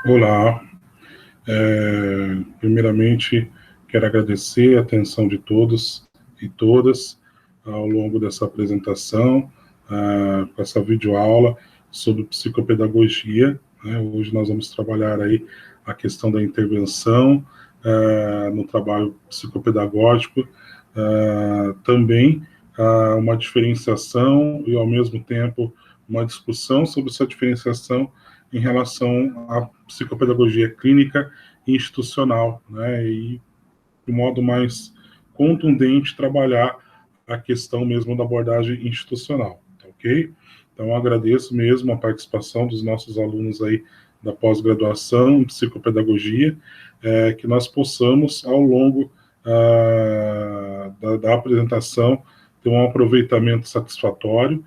Olá. Primeiramente, quero agradecer a atenção de todos e todas ao longo dessa apresentação, com essa videoaula sobre psicopedagogia, né? Hoje nós vamos trabalhar aí a questão da intervenção no trabalho psicopedagógico, também uma diferenciação e, ao mesmo tempo, uma discussão sobre essa diferenciação em relação à psicopedagogia clínica e institucional, né, e de modo mais contundente trabalhar a questão mesmo da abordagem institucional, tá ok? Então, agradeço mesmo a participação dos nossos alunos aí da pós-graduação em psicopedagogia, que nós possamos, ao longo da apresentação, ter um aproveitamento satisfatório,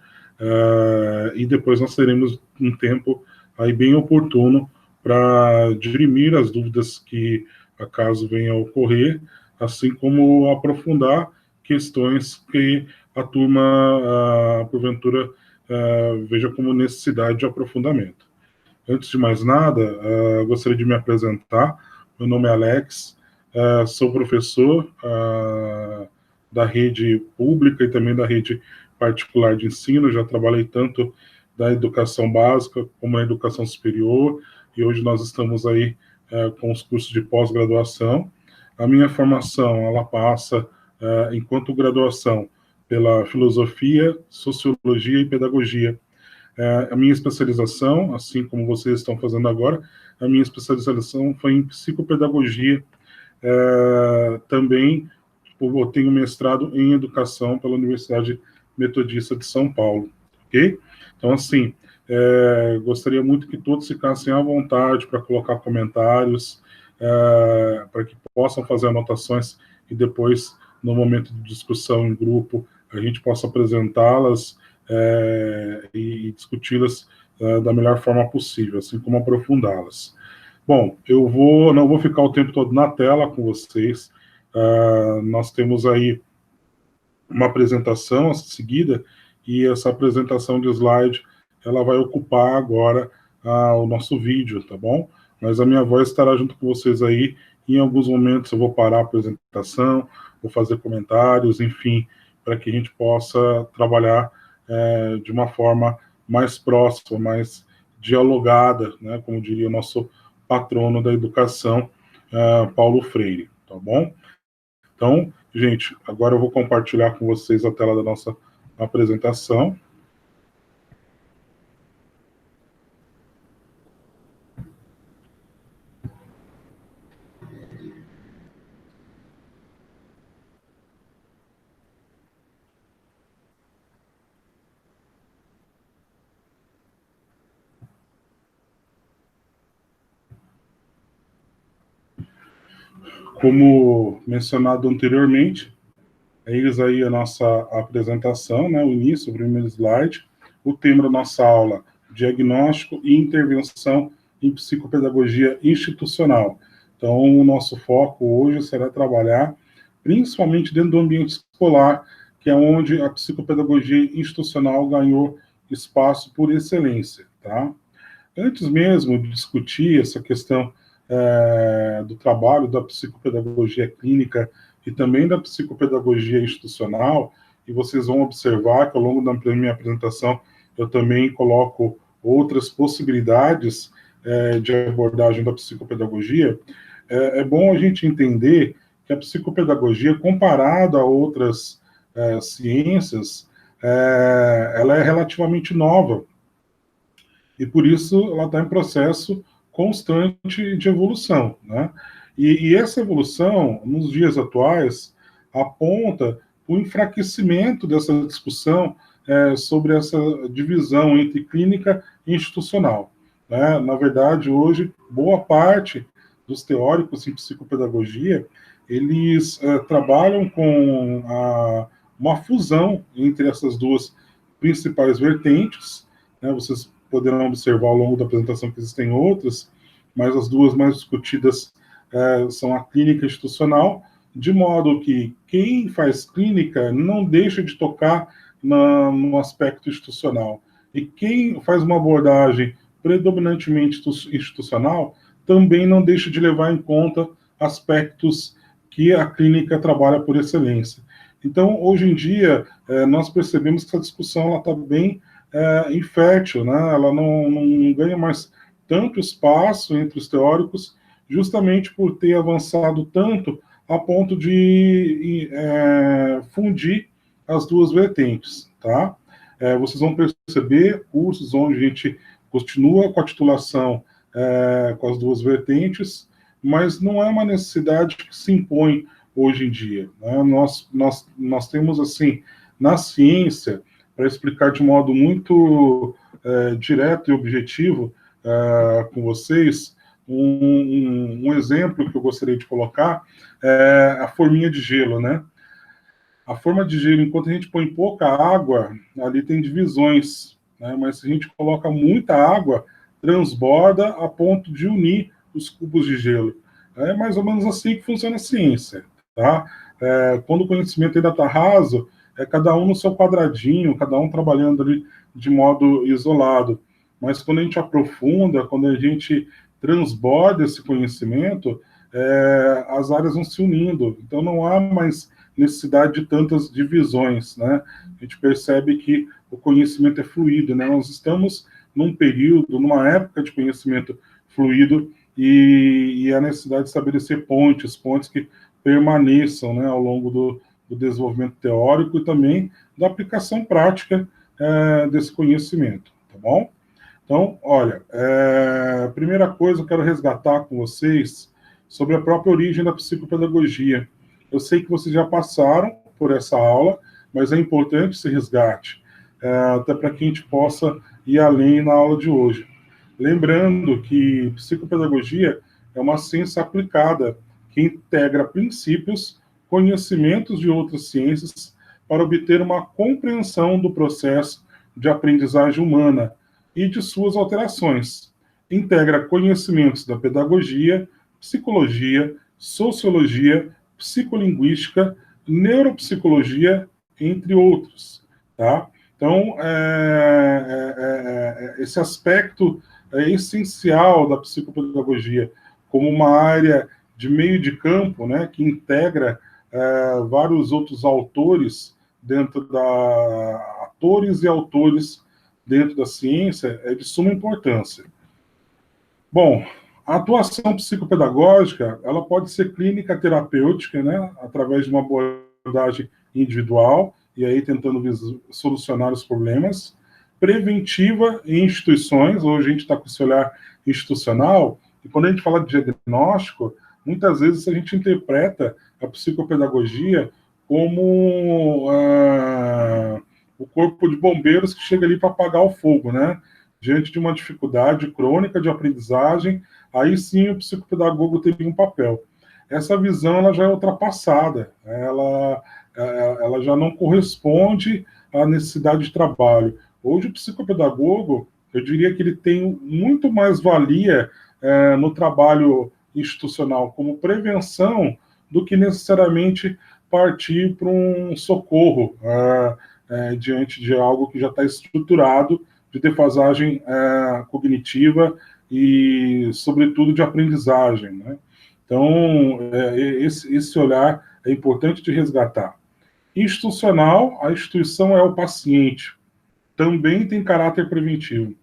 e depois nós teremos um tempo aí bem oportuno para dirimir as dúvidas que acaso venham a ocorrer, assim como aprofundar questões que a turma, porventura, veja como necessidade de aprofundamento. Antes de mais nada, gostaria de me apresentar. Meu nome é Alex, sou professor da rede pública e também da rede particular de ensino. Já trabalhei tanto da educação básica como na educação superior, e hoje nós estamos aí com os cursos de pós-graduação. A minha formação, ela passa, enquanto graduação, pela filosofia, sociologia e pedagogia. A minha especialização, assim como vocês estão fazendo agora, a minha especialização foi em psicopedagogia. Também eu tenho mestrado em educação pela Universidade Metodista de São Paulo, ok? Então, assim, gostaria muito que todos ficassem à vontade para colocar comentários, para que possam fazer anotações e depois, no momento de discussão em grupo, a gente possa apresentá-las e discuti-las da melhor forma possível, assim como aprofundá-las. Bom, eu não vou ficar o tempo todo na tela com vocês. Nós temos aí uma apresentação a seguida, e essa apresentação de slide, ela vai ocupar agora o nosso vídeo, tá bom? Mas a minha voz estará junto com vocês aí. Em alguns momentos eu vou parar a apresentação, vou fazer comentários, enfim, para que a gente possa trabalhar de uma forma mais próxima, mais dialogada, né, como diria o nosso patrono da educação, Paulo Freire, tá bom? Então, gente, agora eu vou compartilhar com vocês a tela da nossa apresentação. Como mencionado anteriormente, eis aí a nossa apresentação, né, o início, o primeiro slide. O tema da nossa aula: diagnóstico e intervenção em psicopedagogia institucional. Então, o nosso foco hoje será trabalhar principalmente dentro do ambiente escolar, que é onde a psicopedagogia institucional ganhou espaço por excelência, tá? Antes mesmo de discutir essa questão do trabalho da psicopedagogia clínica e também da psicopedagogia institucional, e vocês vão observar que ao longo da minha apresentação eu também coloco outras possibilidades de abordagem da psicopedagogia. É bom a gente entender que a psicopedagogia, comparada a outras ciências, ela é relativamente nova, e por isso ela está em processo constante de evolução, né? E essa evolução, nos dias atuais, aponta o enfraquecimento dessa discussão sobre essa divisão entre clínica e institucional, né? Na verdade, hoje, boa parte dos teóricos em psicopedagogia, eles trabalham com uma fusão entre essas duas principais vertentes, né? Vocês poderão observar ao longo da apresentação que existem outras, mas as duas mais discutidas são a clínica institucional, de modo que quem faz clínica não deixa de tocar no aspecto institucional. E quem faz uma abordagem predominantemente institucional, também não deixa de levar em conta aspectos que a clínica trabalha por excelência. Então, hoje em dia, nós percebemos que essa discussão está bem infértil, né? Ela não ganha mais tanto espaço entre os teóricos, justamente por ter avançado tanto a ponto de fundir as duas vertentes, tá? Vocês vão perceber cursos onde a gente continua com a titulação com as duas vertentes, mas não é uma necessidade que se impõe hoje em dia, né? Nós temos, assim, na ciência, para explicar de modo muito direto e objetivo com vocês, um exemplo que eu gostaria de colocar é a forminha de gelo, né? A forma de gelo, enquanto a gente põe pouca água, ali tem divisões, né? Mas se a gente coloca muita água, transborda a ponto de unir os cubos de gelo. É mais ou menos assim que funciona a ciência, tá? Quando o conhecimento ainda está raso, cada um no seu quadradinho, cada um trabalhando ali de modo isolado. Mas quando a gente aprofunda, quando a gente transborda esse conhecimento, as áreas vão se unindo. Então não há mais necessidade de tantas divisões, né? A gente percebe que o conhecimento é fluido, né? Nós estamos num período, numa época de conhecimento fluido e a necessidade de estabelecer pontes que permaneçam, né, ao longo do desenvolvimento teórico e também da aplicação prática desse conhecimento, tá bom? Então, olha, primeira coisa eu quero resgatar com vocês sobre a própria origem da psicopedagogia. Eu sei que vocês já passaram por essa aula, mas é importante esse resgate, até para que a gente possa ir além na aula de hoje. Lembrando que psicopedagogia é uma ciência aplicada que integra princípios, conhecimentos de outras ciências para obter uma compreensão do processo de aprendizagem humana e de suas alterações. Integra conhecimentos da pedagogia, psicologia, sociologia, psicolinguística, neuropsicologia, entre outros, tá? Então, esse aspecto é essencial da psicopedagogia como uma área de meio de campo, né, que integra vários outros autores atores e autores dentro da ciência, é de suma importância. Bom, a atuação psicopedagógica, ela pode ser clínica terapêutica, né, através de uma abordagem individual, e aí tentando solucionar os problemas, preventiva em instituições, hoje a gente está com esse olhar institucional, e quando a gente fala de diagnóstico, muitas vezes a gente interpreta a psicopedagogia como o corpo de bombeiros que chega ali para apagar o fogo, né? Diante de uma dificuldade crônica de aprendizagem, aí sim o psicopedagogo teria um papel. Essa visão ela já é ultrapassada, ela já não corresponde à necessidade de trabalho. Hoje o psicopedagogo, eu diria que ele tem muito mais valia no trabalho institucional como prevenção do que necessariamente partir para um socorro diante de algo que já está estruturado de defasagem cognitiva e, sobretudo, de aprendizagem, né? Então, esse olhar é importante de resgatar. Institucional, a instituição é o paciente, também tem caráter preventivo.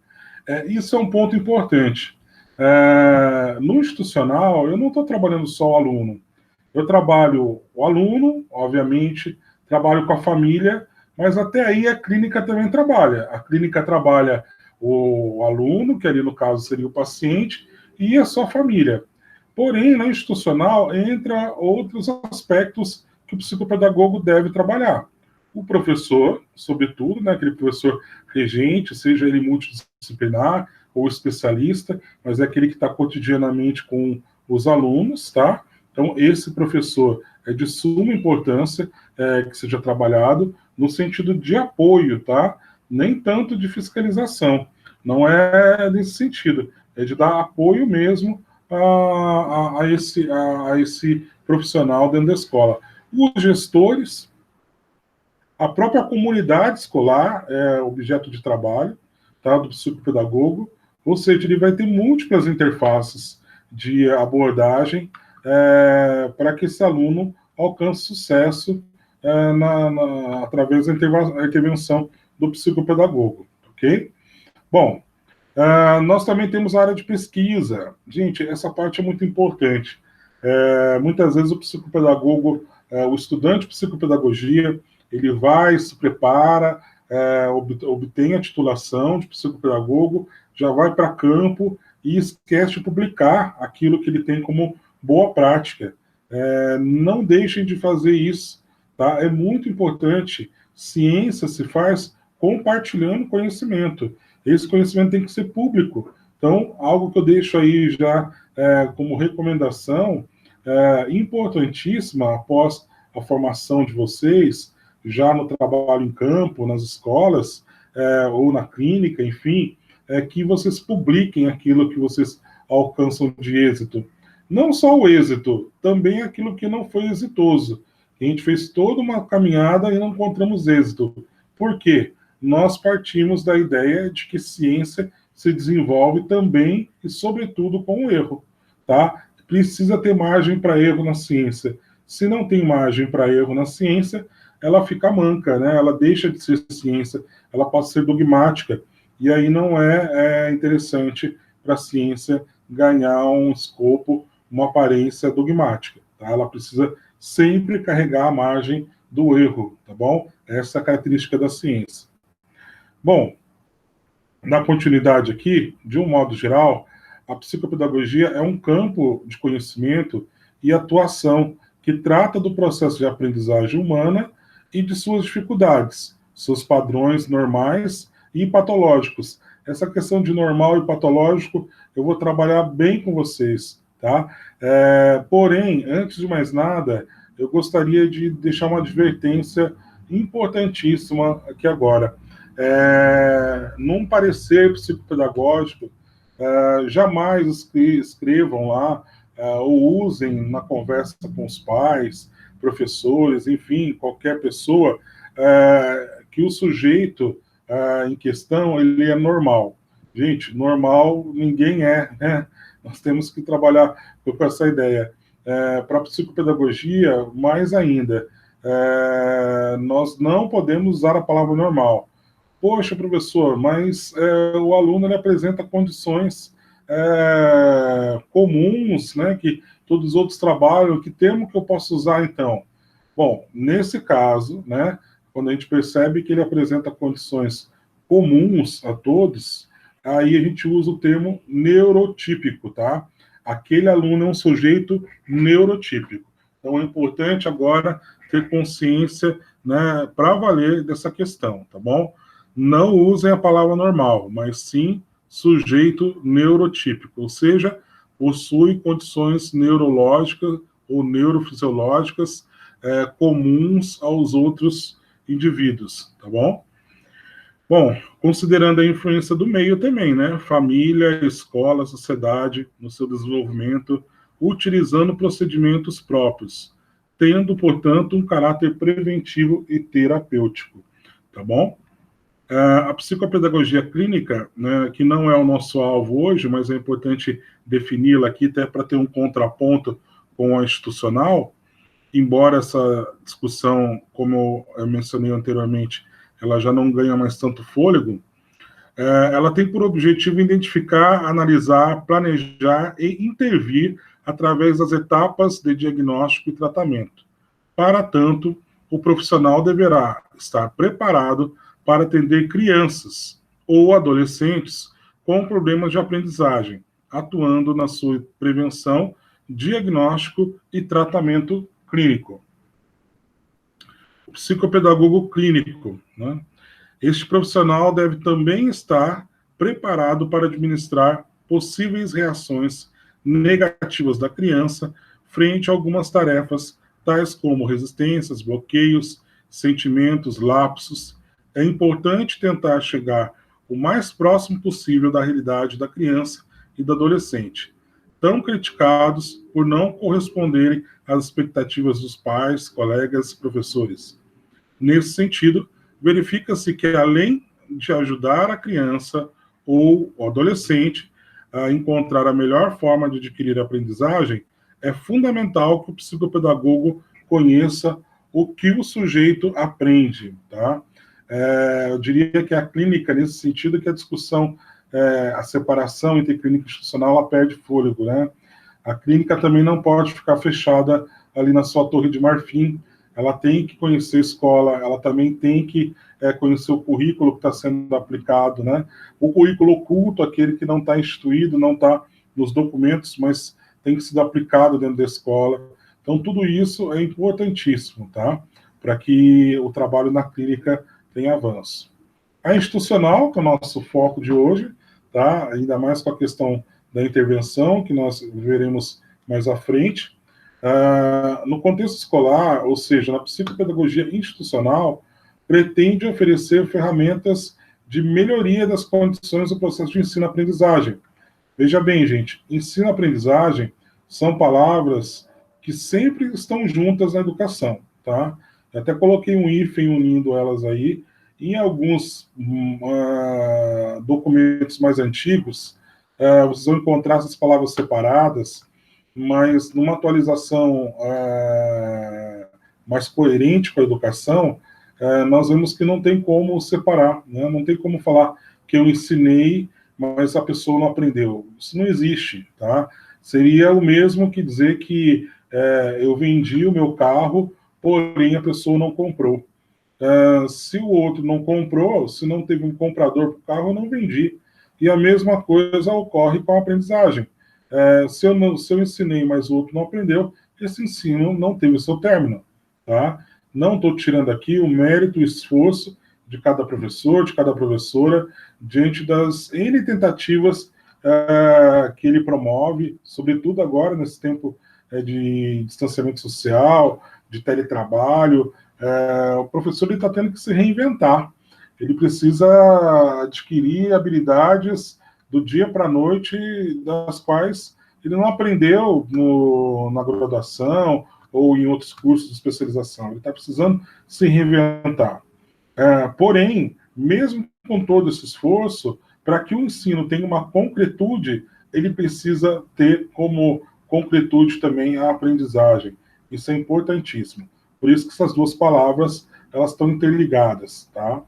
Isso é um ponto importante. No institucional, eu não estou trabalhando só o aluno. Eu trabalho o aluno, obviamente, trabalho com a família, mas até aí a clínica também trabalha. A clínica trabalha o aluno, que ali no caso seria o paciente, e a sua família. Porém, na institucional, entra outros aspectos que o psicopedagogo deve trabalhar. O professor, sobretudo, né, aquele professor regente, seja ele multidisciplinar ou especialista, mas é aquele que está cotidianamente com os alunos, tá? Então, esse professor é de suma importância que seja trabalhado no sentido de apoio, tá? Nem tanto de fiscalização. Não é nesse sentido. É de dar apoio mesmo a esse profissional dentro da escola. Os gestores, a própria comunidade escolar é objeto de trabalho, tá, do psicopedagogo. Ou seja, ele vai ter múltiplas interfaces de abordagem para que esse aluno alcance sucesso através da intervenção do psicopedagogo, ok? Bom, nós também temos a área de pesquisa. Gente, essa parte é muito importante. Muitas vezes o psicopedagogo, o estudante de psicopedagogia, ele vai, se prepara, obtém a titulação de psicopedagogo, já vai para campo e esquece de publicar aquilo que ele tem como boa prática. Não deixem de fazer isso, tá? É muito importante. Ciência se faz compartilhando conhecimento. Esse conhecimento tem que ser público. Então, algo que eu deixo aí já como recomendação importantíssima após a formação de vocês, já no trabalho em campo, nas escolas, ou na clínica, enfim, que vocês publiquem aquilo que vocês alcançam de êxito. Não só o êxito, também aquilo que não foi exitoso. A gente fez toda uma caminhada e não encontramos êxito. Por quê? Nós partimos da ideia de que ciência se desenvolve também e, sobretudo, com o erro. Tá? Precisa ter margem para erro na ciência. Se não tem margem para erro na ciência, ela fica manca, né? Ela deixa de ser ciência, ela pode ser dogmática. E aí não é interessante para a ciência ganhar um escopo, uma aparência dogmática. Tá? Ela precisa sempre carregar a margem do erro, tá bom? Essa é a característica da ciência. Bom, na continuidade aqui, de um modo geral, a psicopedagogia é um campo de conhecimento e atuação que trata do processo de aprendizagem humana e de suas dificuldades, seus padrões normais e patológicos. Essa questão de normal e patológico eu vou trabalhar bem com vocês, tá? Porém, antes de mais nada, eu gostaria de deixar uma advertência importantíssima aqui agora. Num parecer psicopedagógico, jamais escrevam lá ou usem na conversa com os pais, professores, enfim, qualquer pessoa, que o sujeito em questão ele é normal. Gente, normal ninguém é, né? Nós temos que trabalhar com essa ideia. Para a psicopedagogia, mais ainda, nós não podemos usar a palavra normal. Poxa, professor, mas o aluno ele apresenta condições comuns, né, que todos os outros trabalham, que termo que eu posso usar então? Bom, nesse caso, né, quando a gente percebe que ele apresenta condições comuns a todos, aí a gente usa o termo neurotípico, tá? Aquele aluno é um sujeito neurotípico. Então é importante agora ter consciência, né, para valer dessa questão, tá bom? Não usem a palavra normal, mas sim sujeito neurotípico, ou seja, possui condições neurológicas ou neurofisiológicas comuns aos outros indivíduos, tá bom? Bom, considerando a influência do meio também, né? Família, escola, sociedade, no seu desenvolvimento, utilizando procedimentos próprios, tendo, portanto, um caráter preventivo e terapêutico, tá bom? A psicopedagogia clínica, né, que não é o nosso alvo hoje, mas é importante defini-la aqui até para ter um contraponto com a institucional, embora essa discussão, como eu mencionei anteriormente, ela já não ganha mais tanto fôlego, ela tem por objetivo identificar, analisar, planejar e intervir através das etapas de diagnóstico e tratamento. Para tanto, o profissional deverá estar preparado para atender crianças ou adolescentes com problemas de aprendizagem, atuando na sua prevenção, diagnóstico e tratamento clínico. O psicopedagogo clínico, né? Este profissional deve também estar preparado para administrar possíveis reações negativas da criança frente a algumas tarefas, tais como resistências, bloqueios, sentimentos, lapsos. É importante tentar chegar o mais próximo possível da realidade da criança e do adolescente, tão criticados por não corresponderem às expectativas dos pais, colegas e professores. Nesse sentido, verifica-se que, além de ajudar a criança ou o adolescente a encontrar a melhor forma de adquirir a aprendizagem, é fundamental que o psicopedagogo conheça o que o sujeito aprende, tá? Eu diria que a clínica, nesse sentido, que a discussão, a separação entre clínica e institucional, ela perde fôlego, né? A clínica também não pode ficar fechada ali na sua torre de marfim, ela tem que conhecer a escola, ela também tem que conhecer o currículo que está sendo aplicado, né? O currículo oculto, aquele que não está instituído, não está nos documentos, mas tem que ser aplicado dentro da escola. Então, tudo isso é importantíssimo, tá? Para que o trabalho na clínica tenha avanço. A institucional, que é o nosso foco de hoje, tá? Ainda mais com a questão da intervenção, que nós veremos mais à frente. No contexto escolar, ou seja, na psicopedagogia institucional, pretende oferecer ferramentas de melhoria das condições do processo de ensino-aprendizagem. Veja bem, gente, ensino-aprendizagem são palavras que sempre estão juntas na educação, tá? Eu até coloquei um hífen unindo elas aí. Em alguns documentos mais antigos, vocês vão encontrar essas palavras separadas, mas numa atualização mais coerente com a educação, nós vemos que não tem como separar, né? Não tem como falar que eu ensinei, mas a pessoa não aprendeu. Isso não existe, tá? Seria o mesmo que dizer que eu vendi o meu carro, porém a pessoa não comprou. Se o outro não comprou, se não teve um comprador para o carro, eu não vendi. E a mesma coisa ocorre com a aprendizagem. Se eu ensinei, mas o outro não aprendeu, esse ensino não teve o seu término. Tá? Não estou tirando aqui o mérito, o esforço de cada professor, de cada professora, diante das N tentativas que ele promove, sobretudo agora, nesse tempo de distanciamento social, de teletrabalho. O professor está tendo que se reinventar. Ele precisa adquirir habilidades do dia para a noite, das quais ele não aprendeu na graduação ou em outros cursos de especialização. Ele está precisando se reinventar. Porém, mesmo com todo esse esforço, para que o ensino tenha uma concretude, ele precisa ter como concretude também a aprendizagem. Isso é importantíssimo. Por isso que essas duas palavras, elas estão interligadas, tá?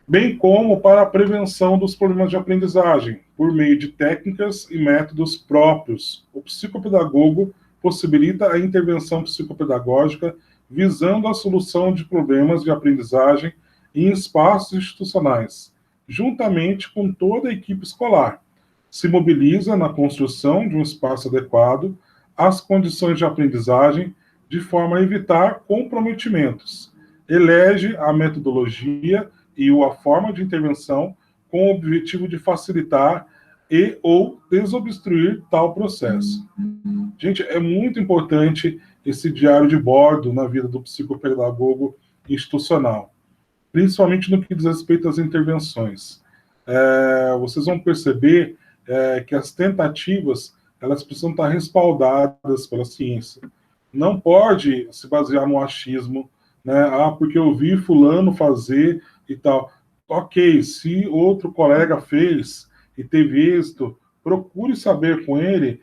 Bem como para a prevenção dos problemas de aprendizagem, por meio de técnicas e métodos próprios. O psicopedagogo possibilita a intervenção psicopedagógica visando a solução de problemas de aprendizagem em espaços institucionais, juntamente com toda a equipe escolar. Se mobiliza na construção de um espaço adequado às condições de aprendizagem, de forma a evitar comprometimentos. Elege a metodologia e a forma de intervenção com o objetivo de facilitar e ou desobstruir tal processo. Gente, é muito importante esse diário de bordo na vida do psicopedagogo institucional, principalmente no que diz respeito às intervenções. Vocês vão perceber que as tentativas, elas precisam estar respaldadas pela ciência. Não pode se basear no achismo, né? Porque eu vi fulano fazer e tal. Ok, se outro colega fez e teve êxito, procure saber com ele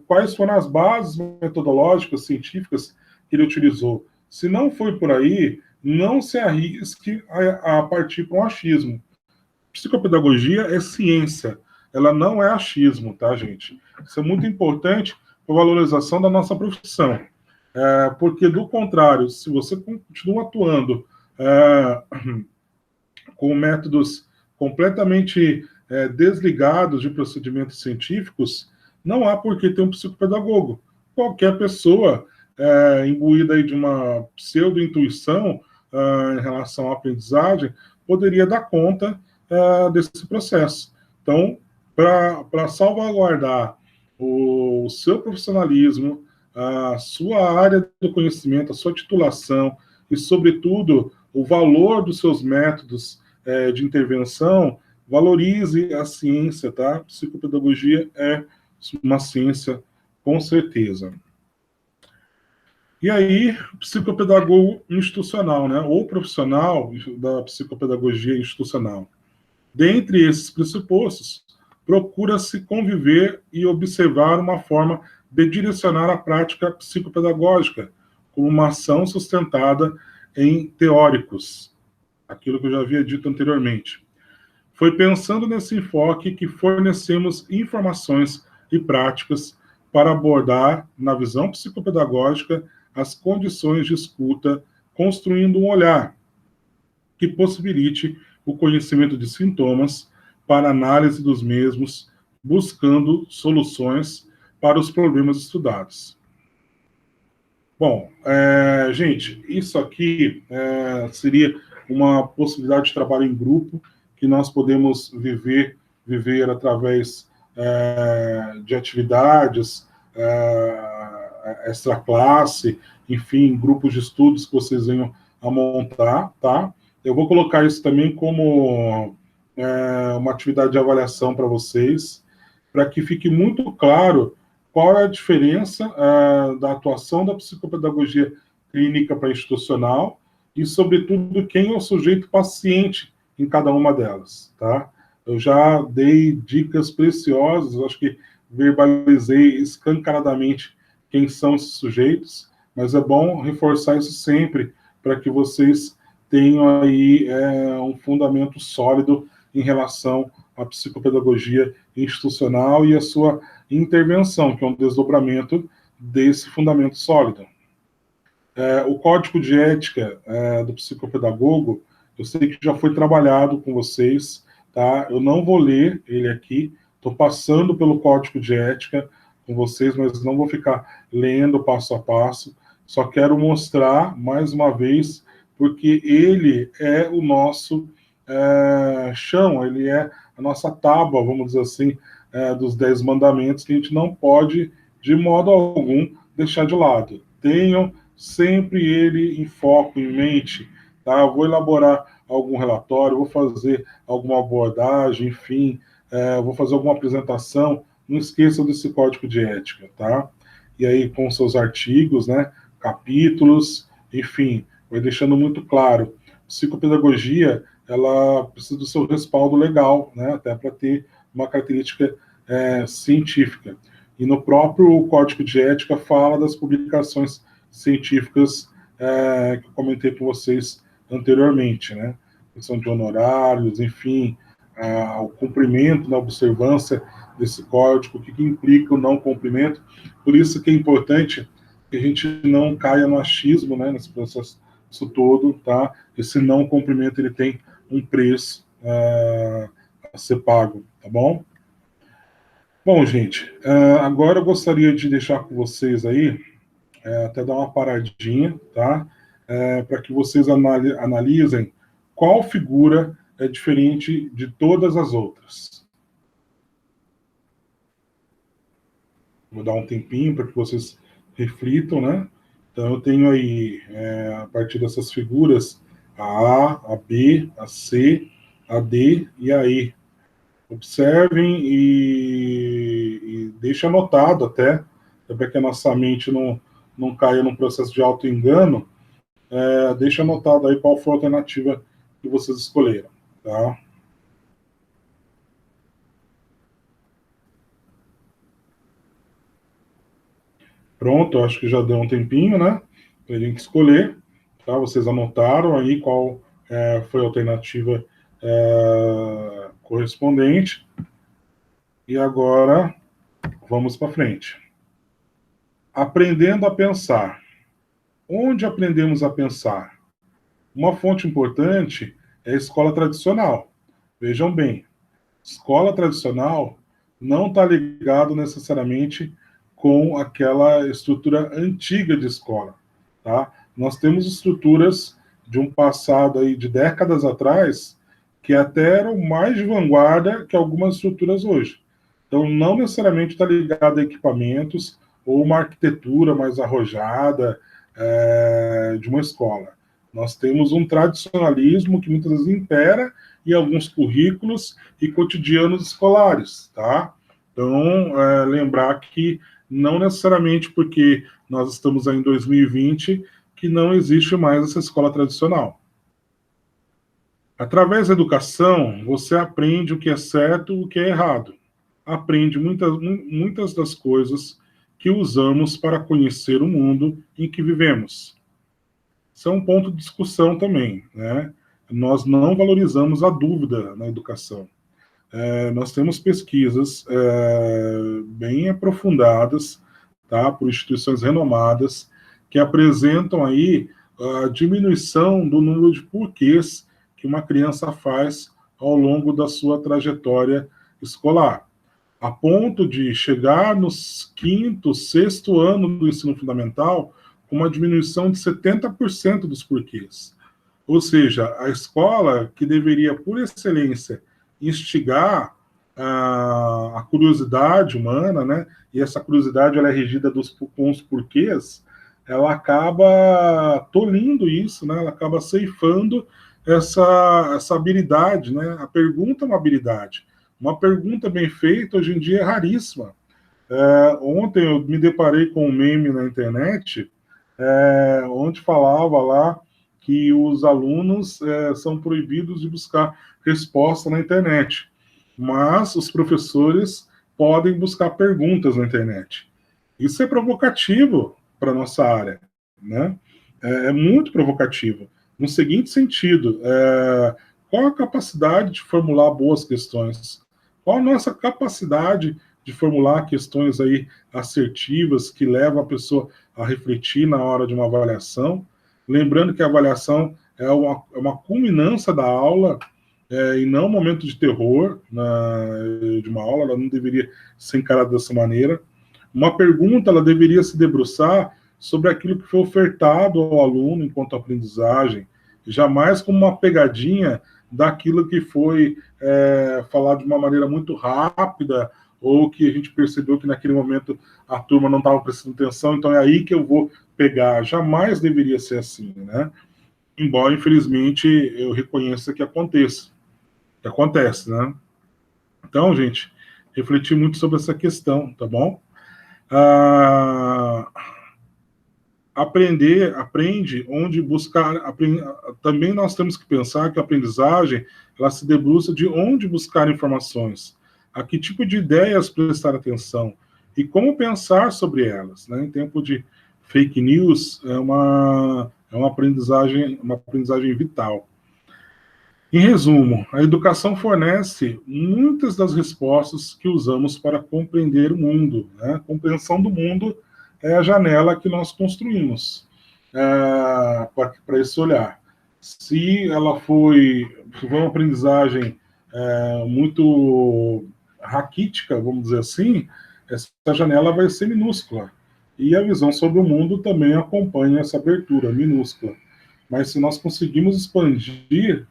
quais foram as bases metodológicas, científicas que ele utilizou. Se não foi por aí, não se arrisque a partir para um achismo. Psicopedagogia é ciência, ela não é achismo, tá, gente? Isso é muito importante para a valorização da nossa profissão. Porque, do contrário, se você continua atuando com métodos completamente desligados de procedimentos científicos, não há por que ter um psicopedagogo. Qualquer pessoa imbuída aí de uma pseudo-intuição em relação à aprendizagem poderia dar conta desse processo. Então, para salvaguardar o seu profissionalismo, a sua área do conhecimento, a sua titulação e, sobretudo, o valor dos seus métodos de intervenção, valorize a ciência, tá? Psicopedagogia é uma ciência, com certeza. E aí, psicopedagogo institucional, né? Ou profissional da psicopedagogia institucional. Dentre esses pressupostos, procura-se conviver e observar uma forma de direcionar a prática psicopedagógica como uma ação sustentada em teóricos, aquilo que eu já havia dito anteriormente. Foi pensando nesse enfoque que fornecemos informações e práticas para abordar, na visão psicopedagógica, as condições de escuta, construindo um olhar que possibilite o conhecimento de sintomas para análise dos mesmos, buscando soluções para os problemas estudados. Bom, gente, isso aqui seria uma possibilidade de trabalho em grupo que nós podemos viver através de atividades extra classe, enfim, grupos de estudos que vocês venham a montar, tá? Eu vou colocar isso também como uma atividade de avaliação para vocês, para que fique muito claro qual é a diferença da atuação da psicopedagogia clínica para institucional e, sobretudo, quem é o sujeito paciente em cada uma delas, tá? Eu já dei dicas preciosas, acho que verbalizei escancaradamente quem são esses sujeitos, mas é bom reforçar isso sempre para que vocês tenham aí um fundamento sólido em relação à psicopedagogia institucional e a sua intervenção, que é um desdobramento desse fundamento sólido. O Código de Ética do Psicopedagogo, eu sei que já foi trabalhado com vocês, tá? Eu não vou ler ele aqui, estou passando pelo Código de Ética com vocês, mas não vou ficar lendo passo a passo, só quero mostrar, mais uma vez, porque ele é o nosso chão, ele é a nossa tábua, vamos dizer assim, dos 10 mandamentos, que a gente não pode, de modo algum, deixar de lado. Tenham sempre ele em foco, em mente, tá? Eu vou elaborar algum relatório, vou fazer alguma abordagem, enfim, vou fazer alguma apresentação, não esqueçam desse código de ética, tá? E aí com seus artigos, né, capítulos, enfim, vai deixando muito claro. Psicopedagogia, ela precisa do seu respaldo legal, né, até para ter uma característica científica. E no próprio Código de Ética fala das publicações científicas que eu comentei com vocês anteriormente, né? Questão de honorários, enfim, o cumprimento, na observância desse código, o que implica o não cumprimento. Por isso que é importante que a gente não caia no achismo, né, nesse processo todo, tá? Esse não cumprimento, ele tem um preço a ser pago, tá bom? Bom, gente, agora eu gostaria de deixar com vocês aí, até dar uma paradinha, tá? Para que vocês analisem qual figura é diferente de todas as outras. Vou dar um tempinho para que vocês reflitam, né? Então, eu tenho aí, a partir dessas figuras, a A, a B, a C, a D e a E. Observem e deixem anotado até para que a nossa mente não caia num processo de auto-engano. Deixa anotado aí qual foi a alternativa que vocês escolheram, tá? Pronto, acho que já deu um tempinho, né? Para a gente escolher, tá? Vocês anotaram aí qual foi a alternativa correspondente. E agora, vamos para frente. Aprendendo a pensar. Onde aprendemos a pensar? Uma fonte importante é a escola tradicional. Vejam bem, escola tradicional não está ligado necessariamente com aquela estrutura antiga de escola, tá? Nós temos estruturas de um passado aí de décadas atrás que até eram mais de vanguarda que algumas estruturas hoje. Então, não necessariamente está ligado a equipamentos ou uma arquitetura mais arrojada de uma escola. Nós temos um tradicionalismo que muitas vezes impera em alguns currículos e cotidianos escolares, tá? Então, lembrar que não necessariamente porque nós estamos aí em 2020 que não existe mais essa escola tradicional. Através da educação, você aprende o que é certo e o que é errado. Aprende muitas das coisas que usamos para conhecer o mundo em que vivemos. Isso é um ponto de discussão também, né? Nós não valorizamos a dúvida na educação. Nós temos pesquisas bem aprofundadas, tá, por instituições renomadas, que apresentam aí a diminuição do número de porquês que uma criança faz ao longo da sua trajetória escolar, a ponto de chegar no quinto, sexto ano do ensino fundamental com uma diminuição de 70% dos porquês. Ou seja, a escola, que deveria, por excelência, instigar a curiosidade humana, né? E essa curiosidade ela é regida com os porquês, ela acaba tolhindo isso, né? Ela acaba ceifando essa habilidade, né? A pergunta é uma habilidade. Uma pergunta bem feita, hoje em dia, é raríssima. Ontem eu me deparei com um meme na internet, onde falava lá que os alunos são proibidos de buscar resposta na internet, mas os professores podem buscar perguntas na internet. Isso é provocativo para a nossa área, né? É muito provocativo. No seguinte sentido, qual a capacidade de formular boas questões? Qual a nossa capacidade de formular questões aí assertivas que levam a pessoa a refletir na hora de uma avaliação? Lembrando que a avaliação é uma culminância da aula e não um momento de terror de uma aula, ela não deveria ser encarada dessa maneira. Uma pergunta, ela deveria se debruçar sobre aquilo que foi ofertado ao aluno enquanto aprendizagem, jamais como uma pegadinha daquilo que foi falado de uma maneira muito rápida, ou que a gente percebeu que naquele momento a turma não estava prestando atenção, então é aí que eu vou pegar. Jamais deveria ser assim, né? Embora, infelizmente, eu reconheça que acontece, né? Então, gente, refleti muito sobre essa questão, tá bom? Ah, aprende onde buscar. Também nós temos que pensar que a aprendizagem ela se debruça de onde buscar informações, a que tipo de ideias prestar atenção e como pensar sobre elas. Né? Em tempo de fake news, é uma aprendizagem vital. Em resumo, a educação fornece muitas das respostas que usamos para compreender o mundo. Né? A compreensão do mundo é a janela que nós construímos para esse olhar. Se foi uma aprendizagem muito raquítica, vamos dizer assim, essa janela vai ser minúscula. E a visão sobre o mundo também acompanha essa abertura minúscula. Mas se nós conseguimos expandir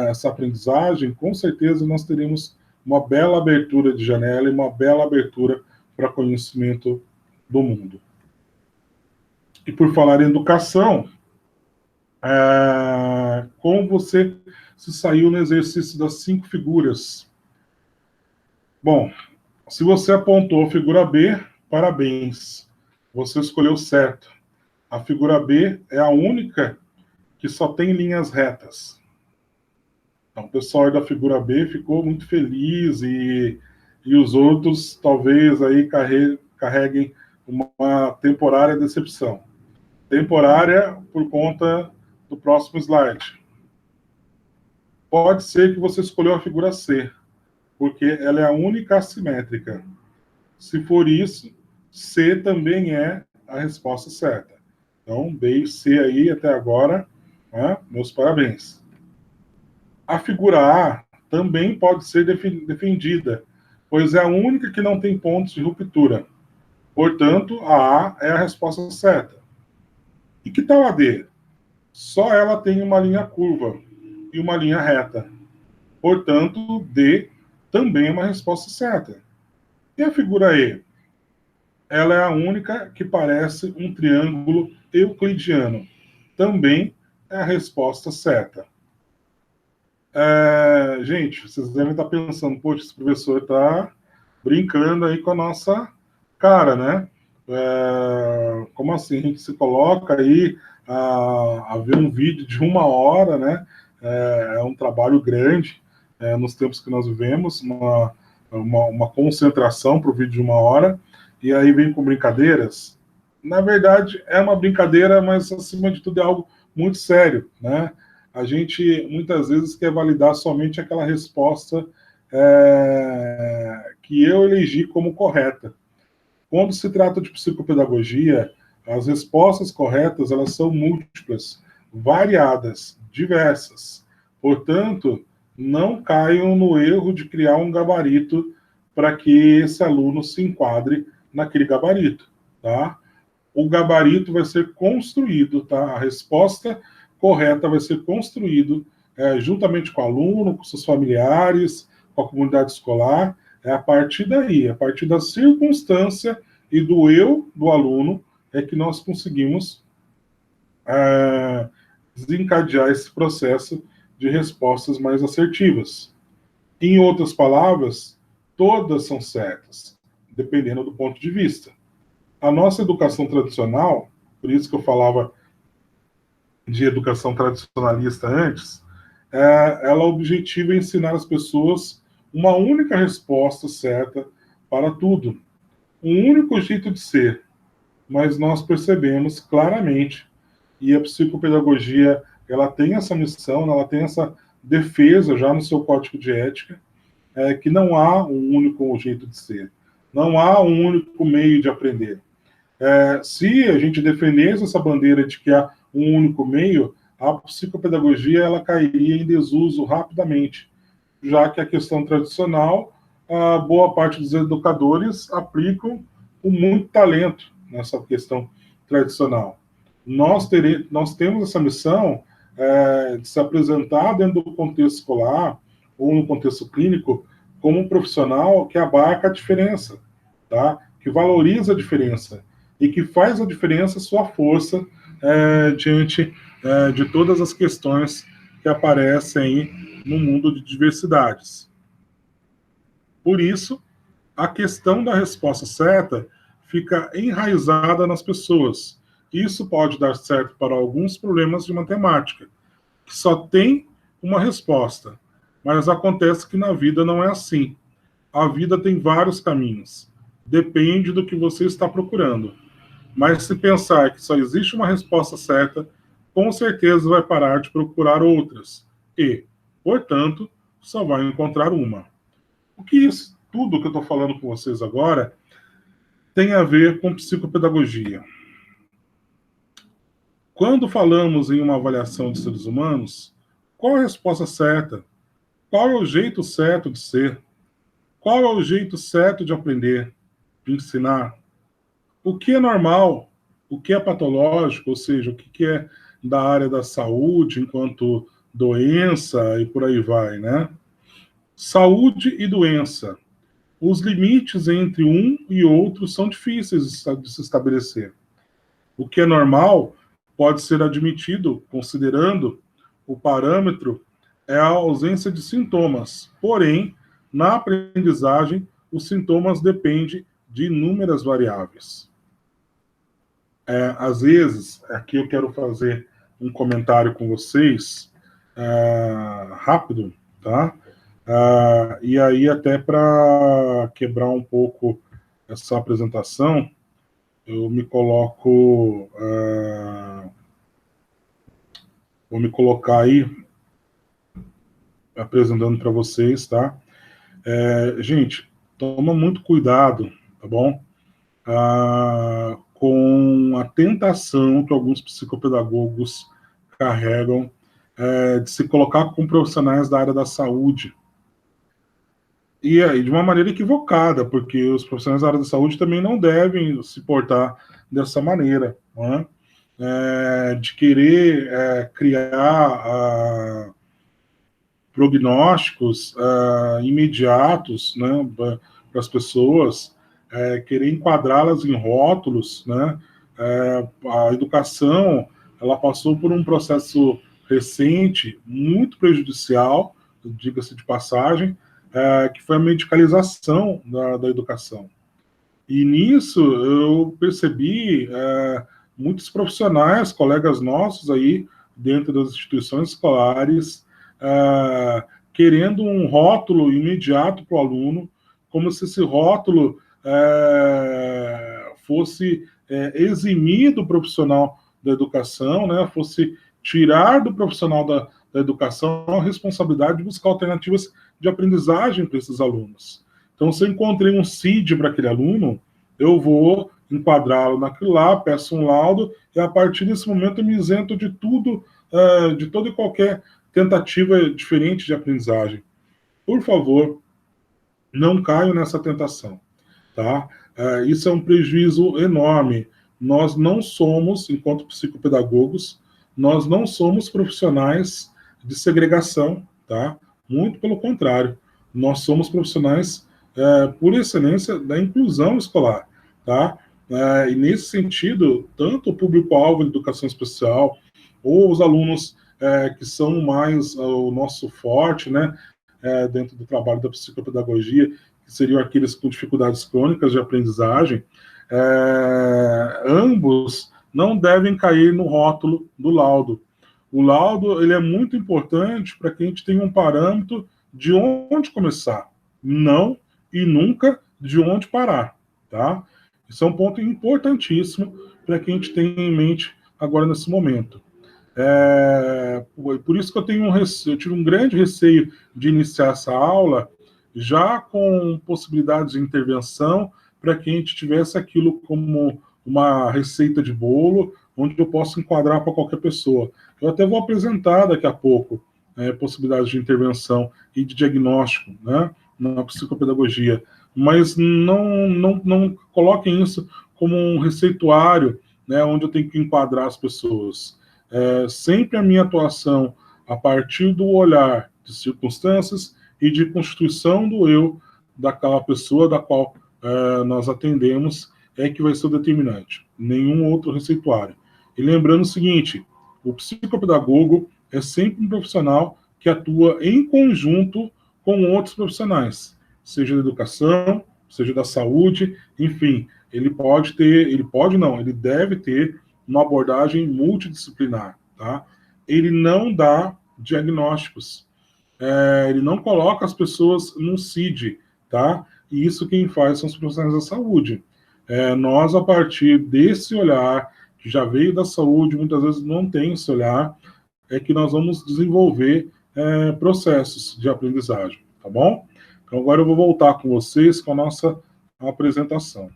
essa aprendizagem, com certeza nós teremos uma bela abertura de janela e uma bela abertura para conhecimento do mundo. E por falar em educação, como você se saiu no exercício das 5 figuras? Bom, se você apontou a figura B, parabéns, você escolheu certo. A figura B é a única que só tem linhas retas. Então, o pessoal da figura B ficou muito feliz e os outros talvez aí carreguem uma temporária decepção. Temporária por conta do próximo slide. Pode ser que você escolheu a figura C, porque ela é a única assimétrica. Se for isso, C também é a resposta certa. Então, B e C aí até agora, né, meus parabéns. A figura A também pode ser defendida, pois é a única que não tem pontos de ruptura. Portanto, a A é a resposta certa. E que tal a D? Só ela tem uma linha curva e uma linha reta. Portanto, D também é uma resposta certa. E a figura E? Ela é a única que parece um triângulo euclidiano. Também é a resposta certa. Gente, vocês devem estar pensando, poxa, esse professor está brincando aí com a nossa cara, né? Como assim? A gente se coloca aí a ver um vídeo de 1 hora, né? é um trabalho grande nos tempos que nós vivemos, uma concentração para o vídeo de 1 hora, e aí vem com brincadeiras. Na verdade, é uma brincadeira, mas acima de tudo é algo muito sério, né? A gente muitas vezes quer validar somente aquela resposta que eu elegi como correta. Quando se trata de psicopedagogia, as respostas corretas elas são múltiplas, variadas, diversas. Portanto, não caiam no erro de criar um gabarito para que esse aluno se enquadre naquele gabarito, tá? O gabarito vai ser construído, tá? A resposta correta vai ser construído juntamente com o aluno, com seus familiares, com a comunidade escolar. É a partir daí, a partir da circunstância e do eu do aluno, é que nós conseguimos desencadear esse processo de respostas mais assertivas. Em outras palavras, todas são certas, dependendo do ponto de vista. A nossa educação tradicional, por isso que eu falava de educação tradicionalista antes, ela objetiva ensinar as pessoas uma única resposta certa para tudo, um único jeito de ser. Mas nós percebemos claramente, e a psicopedagogia ela tem essa missão, ela tem essa defesa já no seu código de ética, que não há um único jeito de ser, não há um único meio de aprender. Se a gente defendesse essa bandeira de que há um único meio, a psicopedagogia ela cairia em desuso rapidamente, já que a questão tradicional, a boa parte dos educadores aplicam com muito talento nessa questão tradicional. Nós temos essa missão de se apresentar dentro do contexto escolar ou no contexto clínico como um profissional que abarca a diferença, tá? Que valoriza a diferença e que faz a diferença sua força diante de todas as questões que aparecem aí no mundo de diversidades. Por isso, a questão da resposta certa fica enraizada nas pessoas. Isso pode dar certo para alguns problemas de matemática, que só tem uma resposta. Mas acontece que na vida não é assim. A vida tem vários caminhos. Depende do que você está procurando. Mas se pensar que só existe uma resposta certa, com certeza vai parar de procurar outras. E, portanto, só vai encontrar uma. O que isso, tudo que eu estou falando com vocês agora, tem a ver com psicopedagogia. Quando falamos em uma avaliação de seres humanos, qual a resposta certa? Qual é o jeito certo de ser? Qual é o jeito certo de aprender, de ensinar? O que é normal? O que é patológico? Ou seja, o que é da área da saúde enquanto doença e por aí vai, né? Saúde e doença. Os limites entre um e outro são difíceis de se estabelecer. O que é normal pode ser admitido, considerando o parâmetro é a ausência de sintomas. Porém, na aprendizagem, os sintomas dependem de inúmeras variáveis. Às vezes, aqui eu quero fazer um comentário com vocês, rápido, tá? E aí, até para quebrar um pouco essa apresentação, eu me coloco, vou me colocar aí, apresentando para vocês, tá? Gente, toma muito cuidado, tá bom? Com a tentação que alguns psicopedagogos carregam de se colocar com profissionais da área da saúde. E aí, de uma maneira equivocada, porque os profissionais da área da saúde também não devem se portar dessa maneira, né? De querer criar prognósticos imediatos, né, para as pessoas, querer enquadrá-las em rótulos, né? A educação, ela passou por um processo recente muito prejudicial, diga-se de passagem, que foi a medicalização da educação. E nisso eu percebi muitos profissionais, colegas nossos aí, dentro das instituições escolares, querendo um rótulo imediato para o aluno, como se esse rótulo fosse eximir do profissional da educação, né, fosse tirar do profissional da educação a responsabilidade de buscar alternativas de aprendizagem para esses alunos. Então, se eu encontrei um CID para aquele aluno, eu vou enquadrá-lo naquilo lá, peço um laudo, e a partir desse momento eu me isento de tudo, de toda e qualquer tentativa diferente de aprendizagem. Por favor, não caio nessa tentação, tá? Isso é um prejuízo enorme. Nós não somos, enquanto psicopedagogos, nós não somos profissionais de segregação, tá? Muito pelo contrário, nós somos profissionais, por excelência, da inclusão escolar, tá? E nesse sentido, tanto o público-alvo de educação especial, ou os alunos que são mais o nosso forte, né? Dentro do trabalho da psicopedagogia, que seriam aqueles com dificuldades crônicas de aprendizagem, ambos não devem cair no rótulo do laudo. O laudo ele é muito importante para que a gente tenha um parâmetro de onde começar, não e nunca de onde parar, tá? Isso é um ponto importantíssimo para que a gente tenha em mente agora nesse momento. Por isso que eu tive um grande receio de iniciar essa aula já com possibilidades de intervenção para que a gente tivesse aquilo como uma receita de bolo onde eu posso enquadrar para qualquer pessoa. Eu até vou apresentar daqui a pouco possibilidades de intervenção e de diagnóstico, né, na psicopedagogia, mas não coloquem isso como um receituário, né, onde eu tenho que enquadrar as pessoas. Sempre a minha atuação a partir do olhar de circunstâncias e de constituição do eu daquela pessoa da qual nós atendemos é que vai ser o determinante, nenhum outro receituário. E lembrando o seguinte, o psicopedagogo é sempre um profissional que atua em conjunto com outros profissionais, seja da educação, seja da saúde, enfim, ele deve ter uma abordagem multidisciplinar, tá? Ele não dá diagnósticos, ele não coloca as pessoas num CID, tá? E isso quem faz são os profissionais da saúde. Nós, a partir desse olhar, que já veio da saúde, muitas vezes não tem esse olhar, é que nós vamos desenvolver processos de aprendizagem, tá bom? Então, agora eu vou voltar com vocês com a nossa apresentação.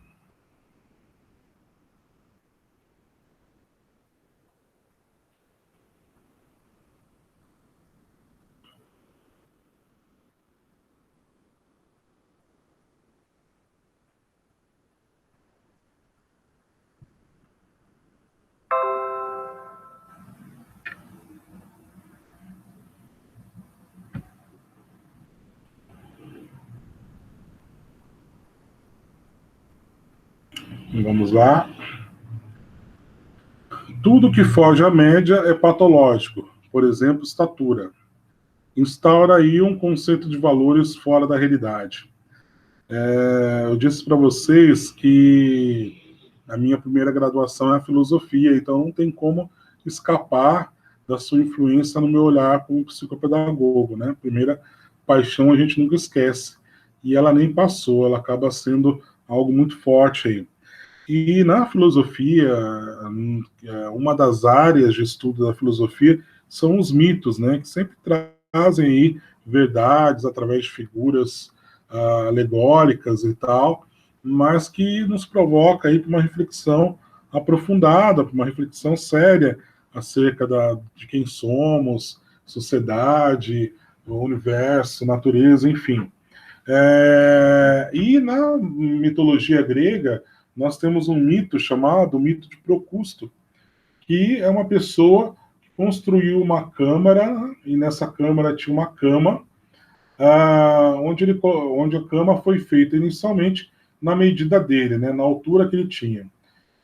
Vamos lá. Tudo que foge à média é patológico, por exemplo, estatura. Instaura aí um conceito de valores fora da realidade. Eu disse para vocês que a minha primeira graduação é a filosofia, então não tem como escapar da sua influência no meu olhar como psicopedagogo, né? Primeira paixão a gente nunca esquece, e ela nem passou, ela acaba sendo algo muito forte aí. E na filosofia, uma das áreas de estudo da filosofia são os mitos, né, que sempre trazem aí verdades através de figuras alegóricas e tal, mas que nos provoca aí para uma reflexão aprofundada, para uma reflexão séria acerca de quem somos, sociedade, o universo, natureza, enfim. E na mitologia grega, nós temos um mito chamado mito de Procusto, que é uma pessoa que construiu uma câmara, e nessa câmara tinha uma cama, onde a cama foi feita inicialmente na medida dele, né, na altura que ele tinha.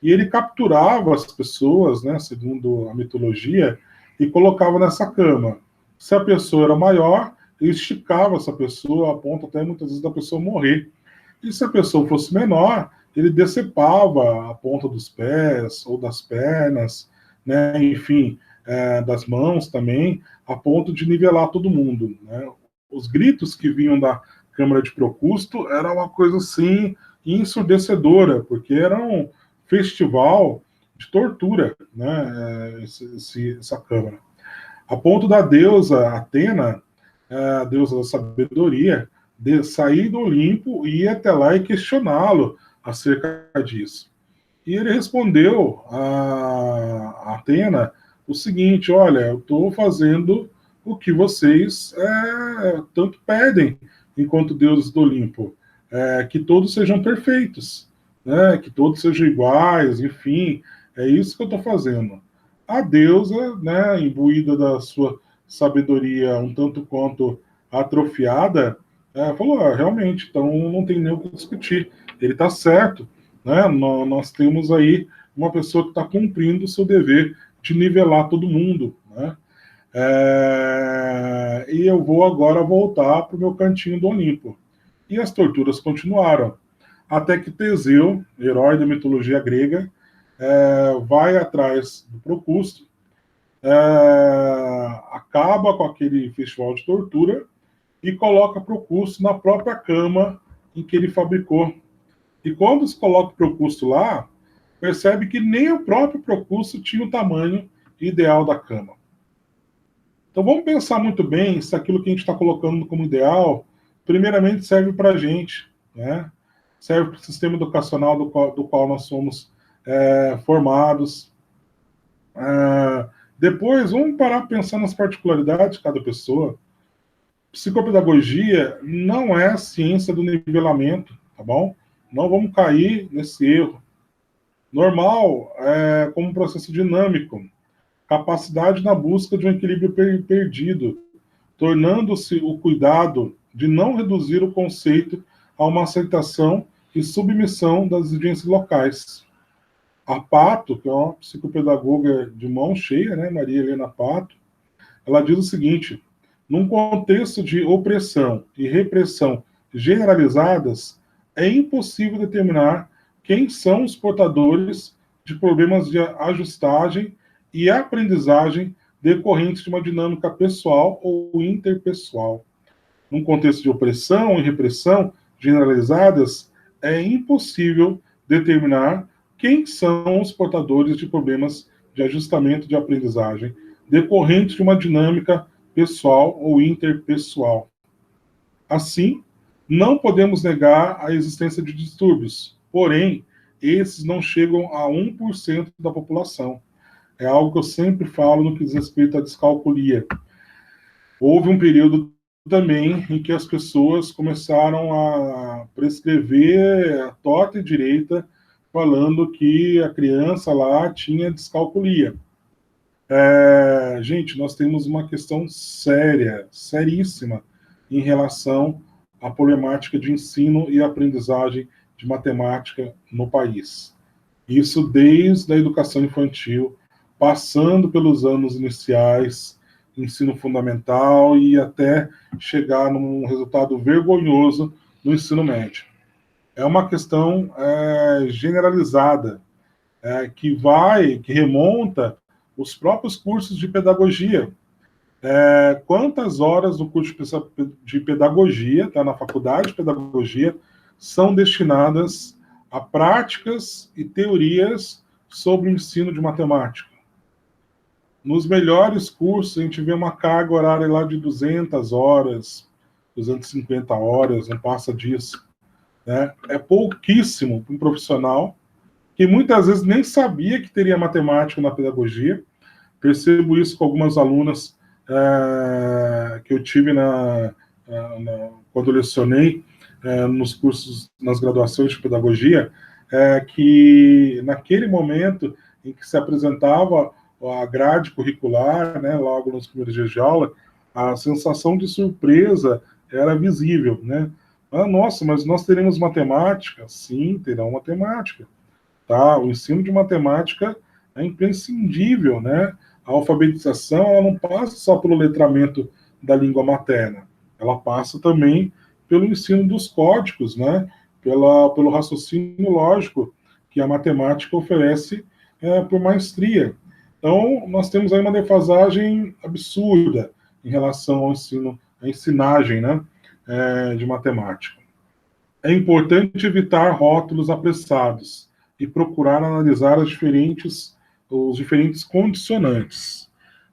E ele capturava as pessoas, né, segundo a mitologia, e colocava nessa cama. Se a pessoa era maior, ele esticava essa pessoa a ponto até muitas vezes da pessoa morrer. E se a pessoa fosse menor, ele decepava a ponta dos pés ou das pernas, né? Enfim, das mãos também, a ponto de nivelar todo mundo, né? Os gritos que vinham da Câmara de Procusto era uma coisa assim ensurdecedora, porque era um festival de tortura, né? Essa Câmara. A ponto da deusa Atena, a deusa da sabedoria, de sair do Olimpo e ir até lá e questioná-lo acerca disso. E ele respondeu a Atena o seguinte: olha, eu estou fazendo o que vocês tanto pedem enquanto deuses do Olimpo, que todos sejam perfeitos, né, que todos sejam iguais, enfim, é isso que eu estou fazendo. A deusa, né, imbuída da sua sabedoria um tanto quanto atrofiada, falou: realmente, então não tem nem o que discutir, ele está certo, né? Nós temos aí uma pessoa que está cumprindo o seu dever de nivelar todo mundo, né? E eu vou agora voltar para o meu cantinho do Olimpo. E as torturas continuaram, até que Teseu, herói da mitologia grega, vai atrás do Procusto, acaba com aquele festival de tortura e coloca Procusto na própria cama em que ele fabricou. E quando se coloca o Procusto lá, percebe que nem o próprio Procusto tinha o tamanho ideal da cama. Então vamos pensar muito bem se aquilo que a gente está colocando como ideal, primeiramente serve para a gente, né? Serve para o sistema educacional do qual nós somos formados. Depois, vamos parar para pensar nas particularidades de cada pessoa. Psicopedagogia não é a ciência do nivelamento, tá bom? Não vamos cair nesse erro. Normal é como um processo dinâmico, capacidade na busca de um equilíbrio perdido, tornando-se o cuidado de não reduzir o conceito a uma aceitação e submissão das exigências locais. A Pato, que é uma psicopedagoga de mão cheia, né, Maria Helena Pato, ela diz o seguinte: num contexto de opressão e repressão generalizadas, é impossível determinar quem são os portadores de problemas de ajustagem e aprendizagem decorrentes de uma dinâmica pessoal ou interpessoal. Num contexto de opressão e repressão generalizadas, é impossível determinar quem são os portadores de problemas de ajustamento de aprendizagem decorrentes de uma dinâmica pessoal ou interpessoal. Assim, não podemos negar a existência de distúrbios, porém, esses não chegam a 1% da população. É algo que eu sempre falo no que diz respeito à descalculia. Houve um período também em que as pessoas começaram a prescrever a torta e direita, falando que a criança lá tinha descalculia. Gente, nós temos uma questão séria, seríssima, em relação à problemática de ensino e aprendizagem de matemática no país. Isso desde a educação infantil, passando pelos anos iniciais, ensino fundamental e até chegar num resultado vergonhoso no ensino médio. É uma questão generalizada, que remonta os próprios cursos de pedagogia. Quantas horas do curso de pedagogia, tá, na faculdade de pedagogia, são destinadas a práticas e teorias sobre o ensino de matemática? Nos melhores cursos, a gente vê uma carga horária lá de 200 horas, 250 horas, não passa disso, né? É pouquíssimo para um profissional que muitas vezes nem sabia que teria matemática na pedagogia. Percebo isso com algumas alunas que eu tive quando eu lecionei nos cursos, nas graduações de pedagogia, que naquele momento em que se apresentava a grade curricular, né, logo nos primeiros dias de aula, a sensação de surpresa era visível, né? Nossa, mas nós teremos matemática? Sim, terão matemática. Tá? O ensino de matemática é imprescindível, né? A alfabetização ela não passa só pelo letramento da língua materna, ela passa também pelo ensino dos códigos, né? Pelo raciocínio lógico que a matemática oferece por maestria. Então, nós temos aí uma defasagem absurda em relação ao ensino, à ensinagem, né, de matemática. É importante evitar rótulos apressados e procurar analisar os diferentes condicionantes.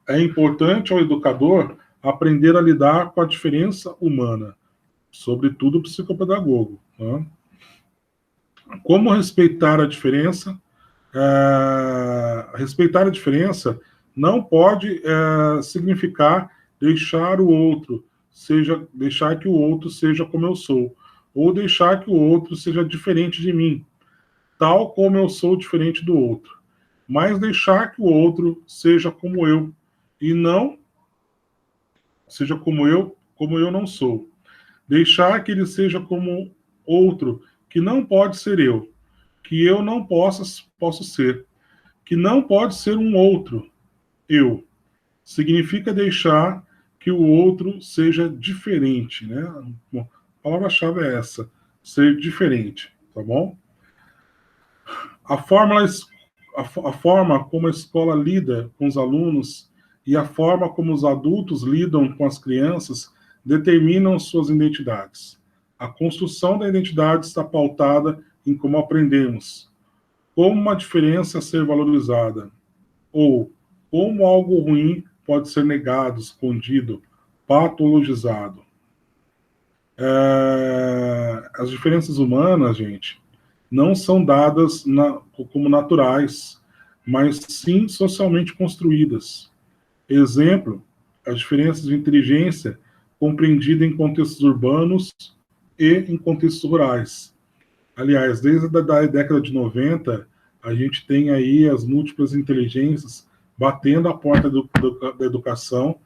É importante ao educador aprender a lidar com a diferença humana, sobretudo o psicopedagogo. Né? Como respeitar a diferença? Respeitar a diferença não pode significar deixar que o outro seja como eu sou, ou deixar que o outro seja diferente de mim, tal como eu sou diferente do outro, mas deixar que o outro seja como eu, e não seja como eu não sou. Deixar que ele seja como outro, que não pode ser eu, que eu não posso ser, que não pode ser um outro, eu. Significa deixar que o outro seja diferente, né? Bom, a palavra-chave é essa, ser diferente, tá bom? A forma como a escola lida com os alunos e a forma como os adultos lidam com as crianças determinam suas identidades. A construção da identidade está pautada em como aprendemos, como uma diferença a ser valorizada, ou como algo ruim pode ser negado, escondido, patologizado. As diferenças humanas, gente, não são dadas como naturais, mas sim socialmente construídas. Exemplo, as diferenças de inteligência compreendida em contextos urbanos e em contextos rurais. Aliás, desde a década de 90, a gente tem aí as múltiplas inteligências batendo a porta da educação.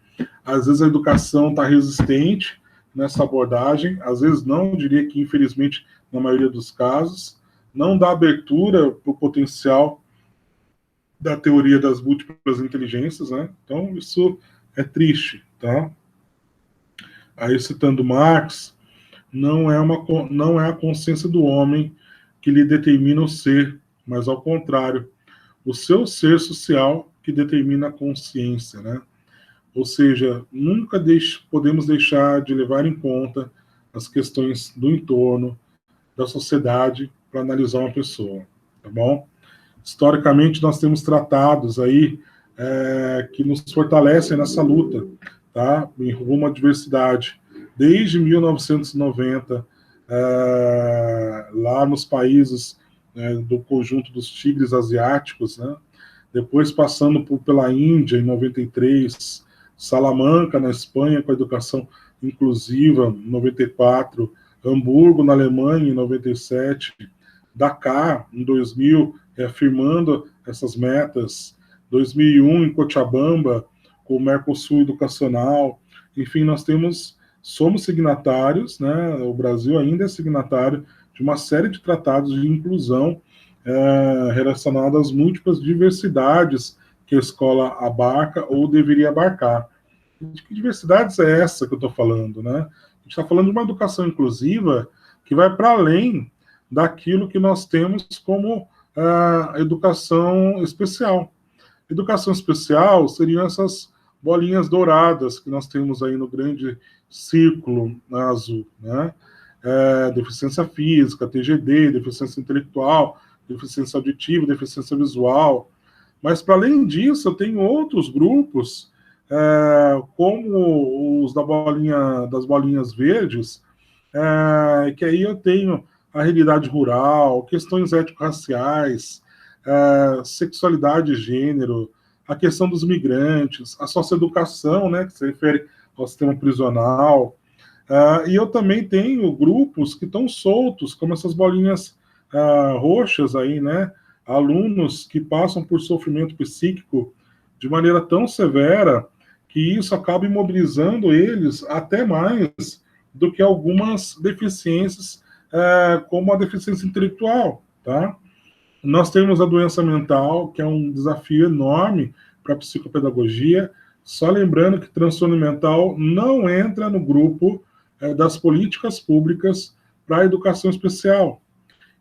Às vezes a educação está resistente nessa abordagem, às vezes não, eu diria que infelizmente na maioria dos casos, não dá abertura para o potencial da teoria das múltiplas inteligências, né? Então isso é triste, tá? Aí citando Marx, não é a consciência do homem que lhe determina o ser, mas ao contrário, o seu ser social que determina a consciência, né? Ou seja, nunca podemos deixar de levar em conta as questões do entorno, da sociedade, para analisar uma pessoa, tá bom? Historicamente, nós temos tratados aí que nos fortalecem nessa luta, tá? Em rumo à diversidade. Desde 1990, lá nos países do conjunto dos tigres asiáticos, né? Depois passando pela Índia, em 93, Salamanca, na Espanha, com a educação inclusiva, em 94, Hamburgo, na Alemanha, em 97, Dakar, em 2000, reafirmando essas metas, 2001, em Cochabamba, com o Mercosul Educacional. Enfim, somos signatários, né? O Brasil ainda é signatário de uma série de tratados de inclusão relacionados às múltiplas diversidades que a escola abarca ou deveria abarcar. Que diversidades é essa que eu estou falando, né? A gente está falando de uma educação inclusiva que vai para além daquilo que nós temos como educação especial. Educação especial seriam essas bolinhas douradas que nós temos aí no grande círculo azul, né? Deficiência física, TGD, deficiência intelectual, deficiência auditiva, deficiência visual. Mas, para além disso, eu tenho outros grupos, como os das bolinhas verdes, que aí eu tenho a realidade rural, questões étnico-raciais, sexualidade e gênero, a questão dos migrantes, a socioeducação, né, que se refere ao sistema prisional. E eu também tenho grupos que estão soltos, como essas bolinhas roxas aí, né? Alunos que passam por sofrimento psíquico de maneira tão severa que isso acaba imobilizando eles até mais do que algumas deficiências, como a deficiência intelectual, tá? Nós temos a doença mental, que é um desafio enorme para a psicopedagogia, só lembrando que transtorno mental não entra no grupo das políticas públicas para a educação especial.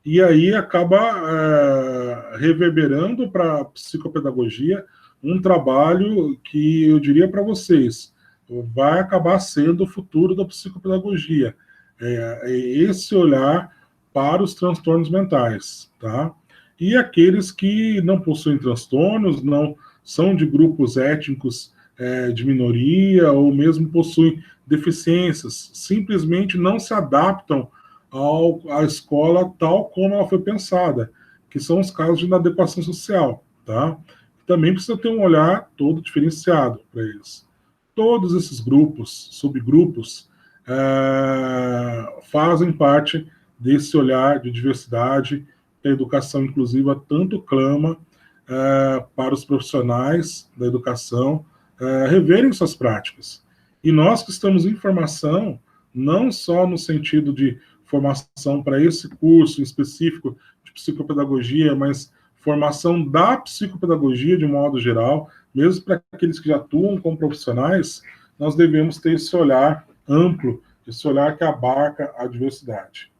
E aí acaba reverberando para a psicopedagogia um trabalho que eu diria para vocês, vai acabar sendo o futuro da psicopedagogia. É esse olhar para os transtornos mentais, tá? E aqueles que não possuem transtornos, não são de grupos étnicos de minoria, ou mesmo possuem deficiências, simplesmente não se adaptam à escola tal como ela foi pensada, que são os casos de inadequação social, tá? Também precisa ter um olhar todo diferenciado para eles. Todos esses grupos, subgrupos, fazem parte desse olhar de diversidade que a educação inclusiva tanto clama para os profissionais da educação reverem suas práticas. E nós que estamos em formação, não só no sentido de formação para esse curso específico de psicopedagogia, mas formação da psicopedagogia de modo geral, mesmo para aqueles que já atuam como profissionais, nós devemos ter esse olhar amplo, esse olhar que abarca a diversidade.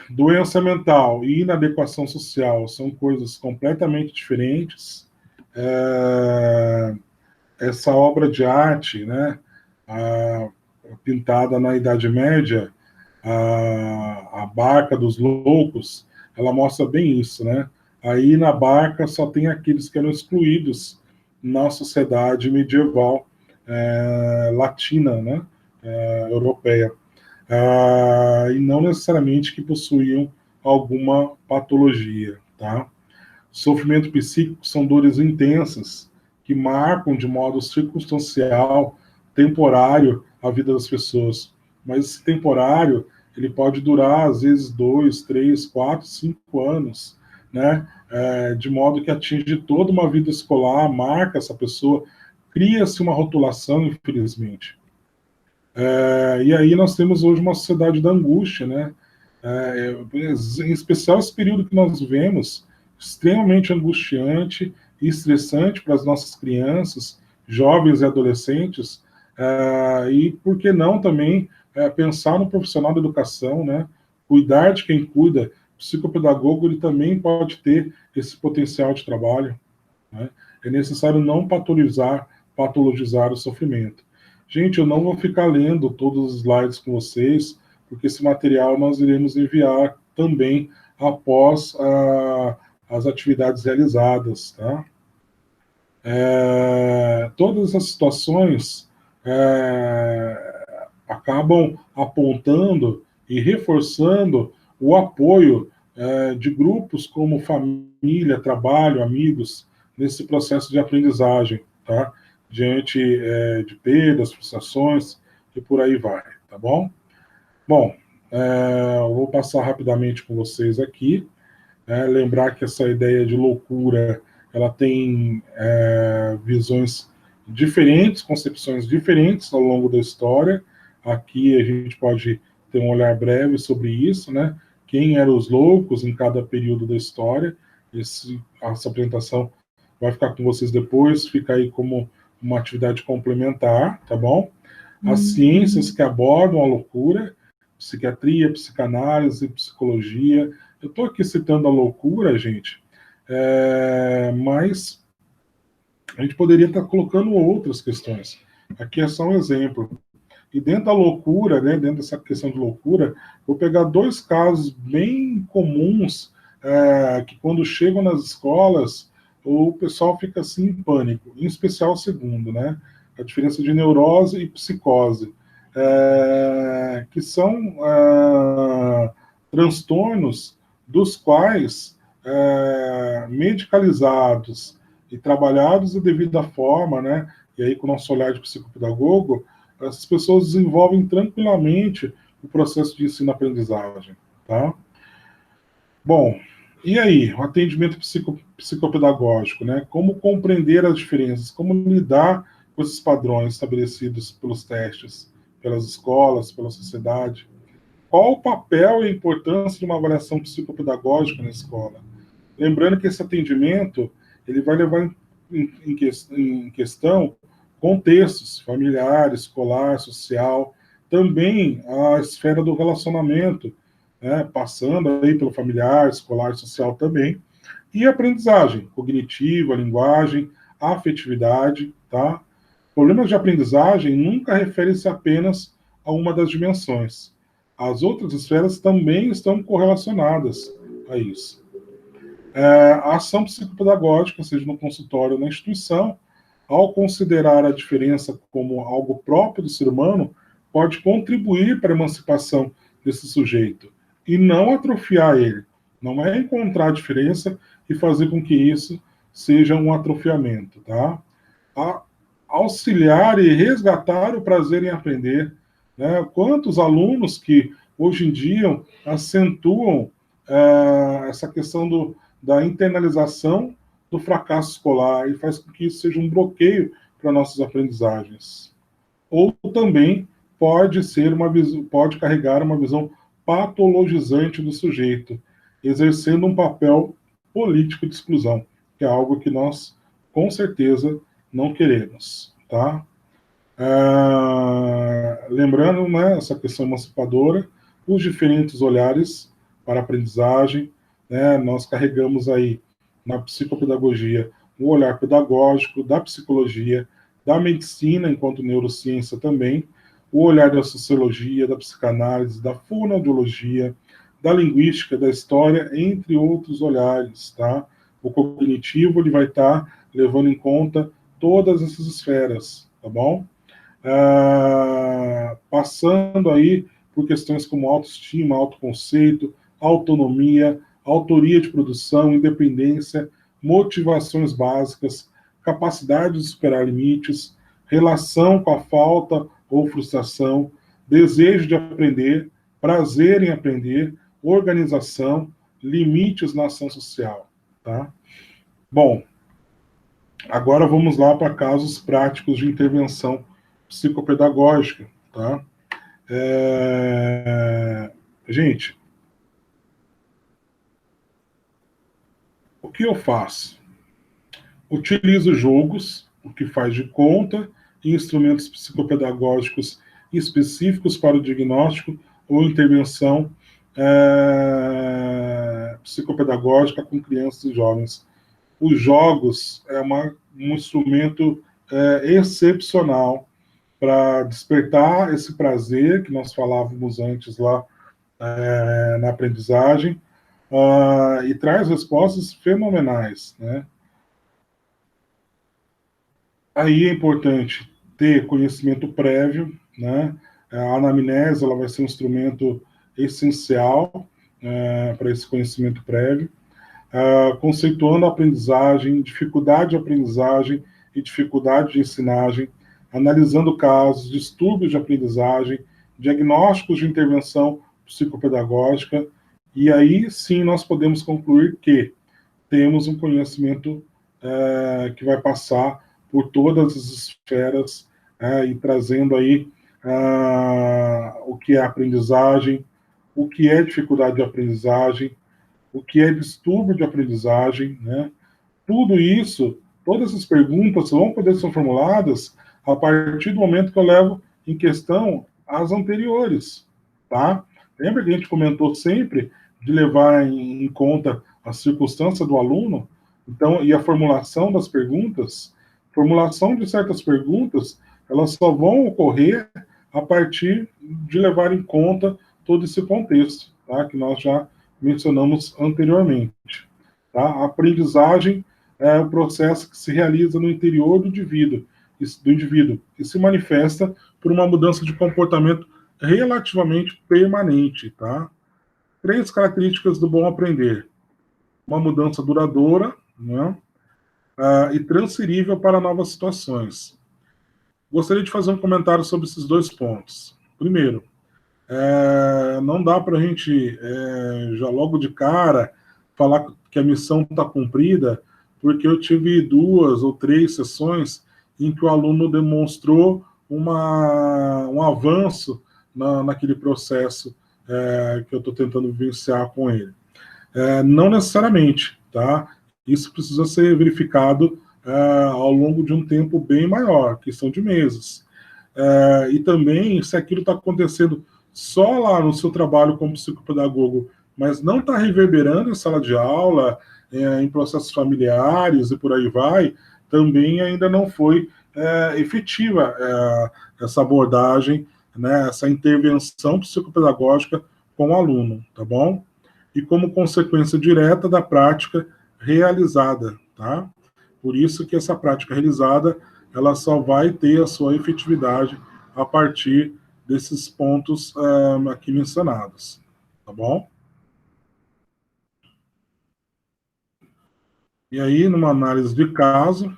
Doença mental e inadequação social são coisas completamente diferentes. Essa obra de arte, né, pintada na Idade Média, a Barca dos Loucos, ela mostra bem isso, né? Aí na barca só tem aqueles que eram excluídos na sociedade medieval latina, né? Europeia. E não necessariamente que possuíam alguma patologia, tá? Sofrimento psíquico são dores intensas que marcam de modo circunstancial, temporário, a vida das pessoas. Mas esse temporário, ele pode durar, às vezes, 2, 3, 4, 5 anos, né? De modo que atinge toda uma vida escolar, marca essa pessoa, cria-se uma rotulação, infelizmente. E aí nós temos hoje uma sociedade da angústia, né? Em especial esse período que nós vivemos, extremamente angustiante e estressante para as nossas crianças, jovens e adolescentes, e por que não também pensar no profissional da educação, né? Cuidar de quem cuida, o psicopedagogo ele também pode ter esse potencial de trabalho, né? É necessário não patologizar o sofrimento. Gente, eu não vou ficar lendo todos os slides com vocês, porque esse material nós iremos enviar também após as atividades realizadas, tá? Todas essas situações acabam apontando e reforçando o apoio de grupos como família, trabalho, amigos, nesse processo de aprendizagem, tá? Diante de perdas, frustrações e por aí vai, tá bom? Bom, eu vou passar rapidamente com vocês aqui, lembrar que essa ideia de loucura, ela tem visões diferentes, concepções diferentes ao longo da história. Aqui a gente pode ter um olhar breve sobre isso, né? Quem eram os loucos em cada período da história. Essa apresentação vai ficar com vocês depois, fica aí como uma atividade complementar, tá bom? As ciências que abordam a loucura, psiquiatria, psicanálise, psicologia. Eu estou aqui citando a loucura, gente, mas a gente poderia estar colocando outras questões. Aqui é só um exemplo. E dentro da loucura, né, dentro dessa questão de loucura, vou pegar 2 casos bem comuns que quando chegam nas escolas, o pessoal fica assim em pânico, em especial o segundo, né? A diferença de neurose e psicose, que são transtornos dos quais, medicalizados e trabalhados de devida forma, né? E aí com o nosso olhar de psicopedagogo, essas pessoas desenvolvem tranquilamente o processo de ensino-aprendizagem, tá? Bom, e aí, o atendimento psicopedagógico, né? Como compreender as diferenças, como lidar com esses padrões estabelecidos pelos testes, pelas escolas, pela sociedade? Qual o papel e a importância de uma avaliação psicopedagógica na escola? Lembrando que esse atendimento ele vai levar em questão contextos familiar, escolar, social, também a esfera do relacionamento, né, passando aí pelo familiar, escolar, social também, e aprendizagem cognitiva, linguagem, afetividade, tá? Problemas de aprendizagem nunca referem-se apenas a uma das dimensões. As outras esferas também estão correlacionadas a isso. A ação psicopedagógica, seja no consultório ou na instituição, ao considerar a diferença como algo próprio do ser humano, pode contribuir para a emancipação desse sujeito e não atrofiar ele. Não é encontrar a diferença e fazer com que isso seja um atrofiamento, tá? Auxiliar e resgatar o prazer em aprender, né? Quantos alunos que hoje em dia acentuam essa questão da internalização do fracasso escolar e faz com que isso seja um bloqueio para nossas aprendizagens. Ou também pode carregar uma visão patologizante do sujeito, exercendo um papel político de exclusão, que é algo que nós, com certeza, não queremos, tá? Lembrando, né, essa questão emancipadora, os diferentes olhares para a aprendizagem, né, nós carregamos aí na psicopedagogia o olhar pedagógico, da psicologia, da medicina enquanto neurociência também, o olhar da sociologia, da psicanálise, da fonoaudiologia, da linguística, da história, entre outros olhares, tá? O cognitivo, ele vai estar levando em conta todas essas esferas, tá bom? Passando aí por questões como autoestima, autoconceito, autonomia, autoria de produção, independência, motivações básicas, capacidade de superar limites, relação com a falta ou frustração, desejo de aprender, prazer em aprender, organização, limites na ação social, tá? Bom, agora vamos lá para casos práticos de intervenção psicopedagógica, tá? Gente, o que eu faço? Utilizo jogos, o que faz de conta, e instrumentos psicopedagógicos específicos para o diagnóstico ou intervenção psicopedagógica com crianças e jovens. Os jogos é um instrumento excepcional para despertar esse prazer que nós falávamos antes lá na aprendizagem, e traz respostas fenomenais, né? Aí é importante ter conhecimento prévio, né? A anamnese ela vai ser um instrumento essencial para esse conhecimento prévio, conceituando a aprendizagem, dificuldade de aprendizagem e dificuldade de ensinagem, analisando casos, distúrbios de aprendizagem, diagnósticos de intervenção psicopedagógica, e aí sim nós podemos concluir que temos um conhecimento que vai passar por todas as esferas e trazendo aí o que é aprendizagem, o que é dificuldade de aprendizagem, o que é distúrbio de aprendizagem, né? Tudo isso, todas essas perguntas vão poder ser formuladas a partir do momento que eu levo em questão as anteriores, tá? Lembra que a gente comentou sempre de levar em conta a circunstância do aluno, então, e a formulação das perguntas? Formulação de certas perguntas, elas só vão ocorrer a partir de levar em conta todo esse contexto, tá? Que nós já mencionamos anteriormente. Tá? A aprendizagem é o processo que se realiza no interior do indivíduo e se manifesta por uma mudança de comportamento relativamente permanente. Tá? 3 características do bom aprender: uma mudança duradoura, né? E transferível para novas situações. Gostaria de fazer um comentário sobre esses 2 pontos. Primeiro, não dá para a gente já logo de cara falar que a missão está cumprida, porque eu tive 2 ou 3 sessões em que o aluno demonstrou um avanço naquele processo que eu estou tentando vivenciar com ele. Não necessariamente, tá? Isso precisa ser verificado ao longo de um tempo bem maior, questão de meses. E também, se aquilo está acontecendo só lá no seu trabalho como psicopedagogo, mas não está reverberando em sala de aula, em processos familiares e por aí vai, também ainda não foi efetiva essa abordagem, né, essa intervenção psicopedagógica com o aluno, tá bom? E como consequência direta da prática realizada, tá? Por isso que essa prática realizada, ela só vai ter a sua efetividade a partir desses pontos aqui mencionados, tá bom? E aí, numa análise de caso,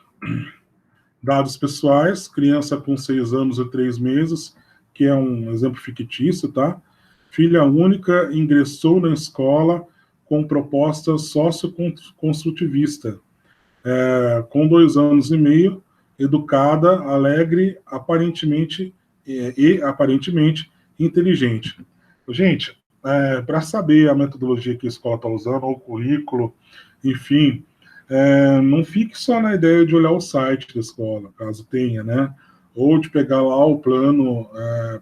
dados pessoais, criança com 6 anos e 3 meses, que é um exemplo fictício, tá? Filha única, ingressou na escola com proposta socioconstrutivista, com 2 anos e meio, educada, alegre, aparentemente inteligente. Gente, para saber a metodologia que a escola está usando, ou o currículo, enfim, não fique só na ideia de olhar o site da escola, caso tenha, né? Ou de pegar lá o plano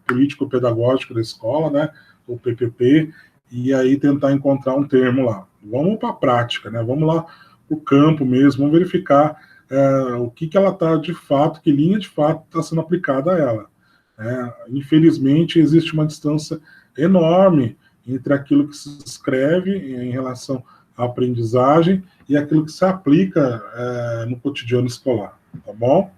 político-pedagógico da escola, né? O PPP, e aí tentar encontrar um termo lá. Vamos para a prática, né? Vamos lá para o campo mesmo, vamos verificar o que ela está de fato, que linha de fato está sendo aplicada a ela. Infelizmente, existe uma distância enorme entre aquilo que se escreve em relação à aprendizagem e aquilo que se aplica no cotidiano escolar, tá bom?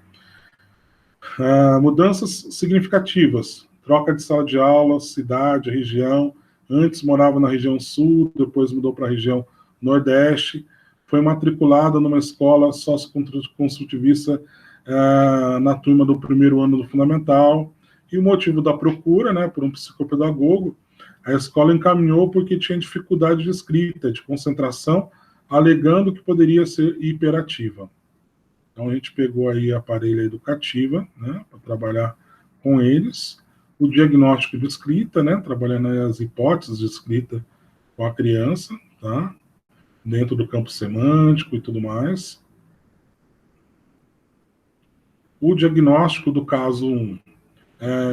Mudanças significativas, troca de sala de aula, cidade, região, antes morava na região sul, depois mudou para a região nordeste, foi matriculada numa escola socioconstrutivista na turma do primeiro ano do fundamental, e o motivo da procura, né, por um psicopedagogo, a escola encaminhou porque tinha dificuldade de escrita, de concentração, alegando que poderia ser hiperativa. Então, a gente pegou aí a parelha educativa, né, para trabalhar com eles. O diagnóstico de escrita, né, trabalhando as hipóteses de escrita com a criança, tá, dentro do campo semântico e tudo mais. O diagnóstico do caso 1,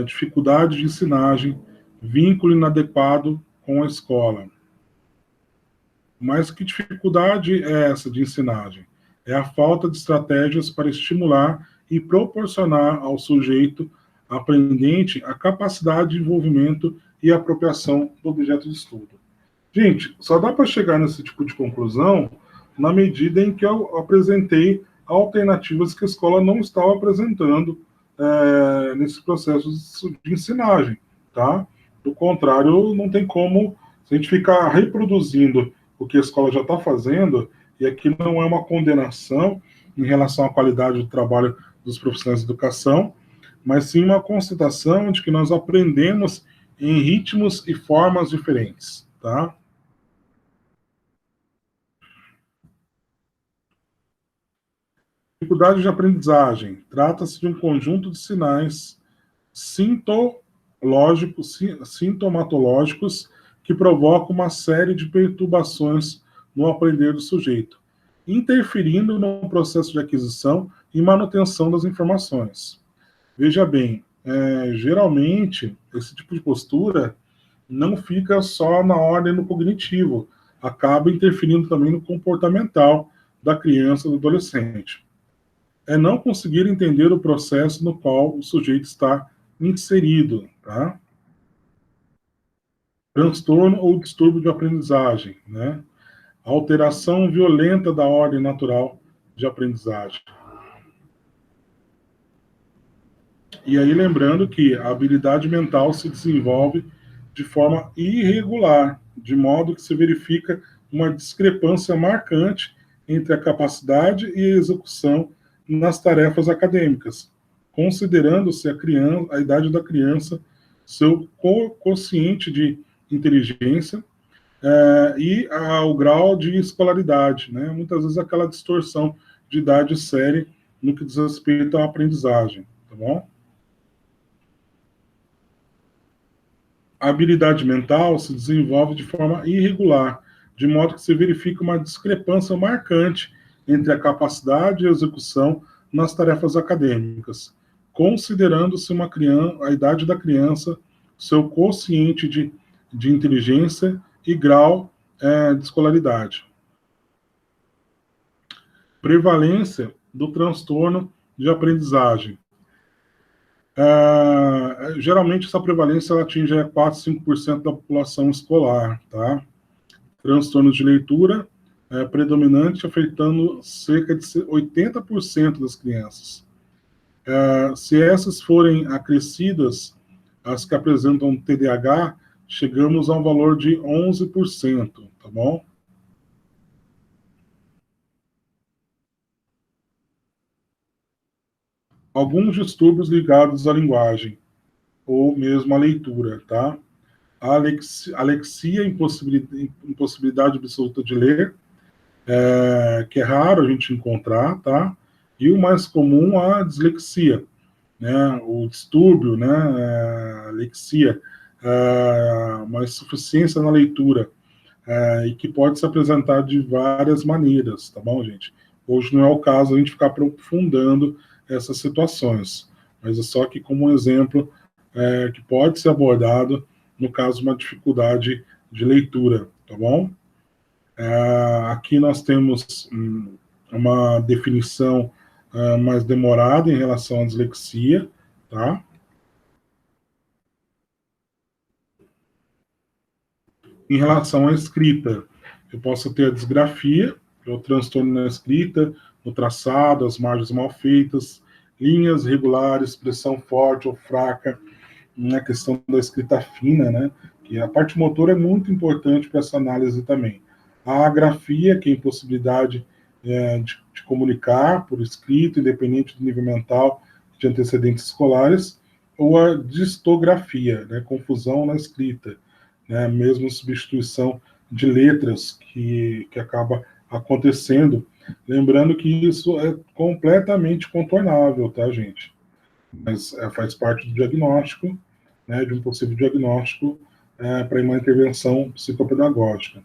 dificuldade de ensinagem, vínculo inadequado com a escola. Mas que dificuldade é essa de ensinagem? É a falta de estratégias para estimular e proporcionar ao sujeito aprendente a capacidade de envolvimento e apropriação do objeto de estudo. Gente, só dá para chegar nesse tipo de conclusão na medida em que eu apresentei alternativas que a escola não estava apresentando nesse processo de ensinagem, tá? Do contrário, não tem como, se a gente ficar reproduzindo o que a escola já está fazendo, e aqui não é uma condenação em relação à qualidade do trabalho dos profissionais de educação, mas sim uma constatação de que nós aprendemos em ritmos e formas diferentes, tá? Dificuldade de aprendizagem. Trata-se de um conjunto de sinais sintomatológicos que provocam uma série de perturbações no aprender do sujeito, interferindo no processo de aquisição e manutenção das informações. Veja bem, geralmente, esse tipo de postura não fica só na ordem do cognitivo, acaba interferindo também no comportamental da criança e do adolescente. É não conseguir entender o processo no qual o sujeito está inserido, tá? Transtorno ou distúrbio de aprendizagem, né? Alteração violenta da ordem natural de aprendizagem. E aí, lembrando que a habilidade mental se desenvolve de forma irregular, de modo que se verifica uma discrepância marcante entre a capacidade e a execução nas tarefas acadêmicas, considerando-se a idade da criança, seu quociente de inteligência e o grau de escolaridade, né? Muitas vezes aquela distorção de idade séria no que diz respeito à aprendizagem, tá bom? A habilidade mental se desenvolve de forma irregular, de modo que se verifica uma discrepância marcante entre a capacidade e a execução nas tarefas acadêmicas, considerando-se a idade da criança, seu quociente de inteligência e grau de escolaridade. Prevalência do transtorno de aprendizagem. Geralmente, essa prevalência ela atinge 4, 5% da população escolar, tá? Transtorno de leitura predominante, afetando cerca de 80% das crianças. Se essas forem acrescidas, as que apresentam TDAH, chegamos a um valor de 11%, tá bom? Alguns distúrbios ligados à linguagem, ou mesmo à leitura, tá? A alexia, impossibilidade absoluta de ler, que é raro a gente encontrar, tá? E o mais comum, a dislexia, né? O distúrbio, né? Alexia, uma insuficiência na leitura, e que pode se apresentar de várias maneiras, tá bom, gente? Hoje não é o caso a gente ficar aprofundando essas situações, mas é só que como um exemplo que pode ser abordado no caso de uma dificuldade de leitura, tá bom? Aqui nós temos uma definição mais demorada em relação à dislexia, tá? Em relação à escrita, eu posso ter a disgrafia, que é o transtorno na escrita, no traçado, as margens mal feitas, linhas irregulares, expressão forte ou fraca, na questão da escrita fina, né? Que a parte motora é muito importante para essa análise também. A agrafia, que é a impossibilidade de comunicar por escrito, independente do nível mental de antecedentes escolares, ou a distografia, né? Confusão na escrita, né? Mesmo substituição de letras que acaba acontecendo. Lembrando que isso é completamente contornável, tá, gente? Mas faz parte do diagnóstico, né, de um possível diagnóstico para uma intervenção psicopedagógica.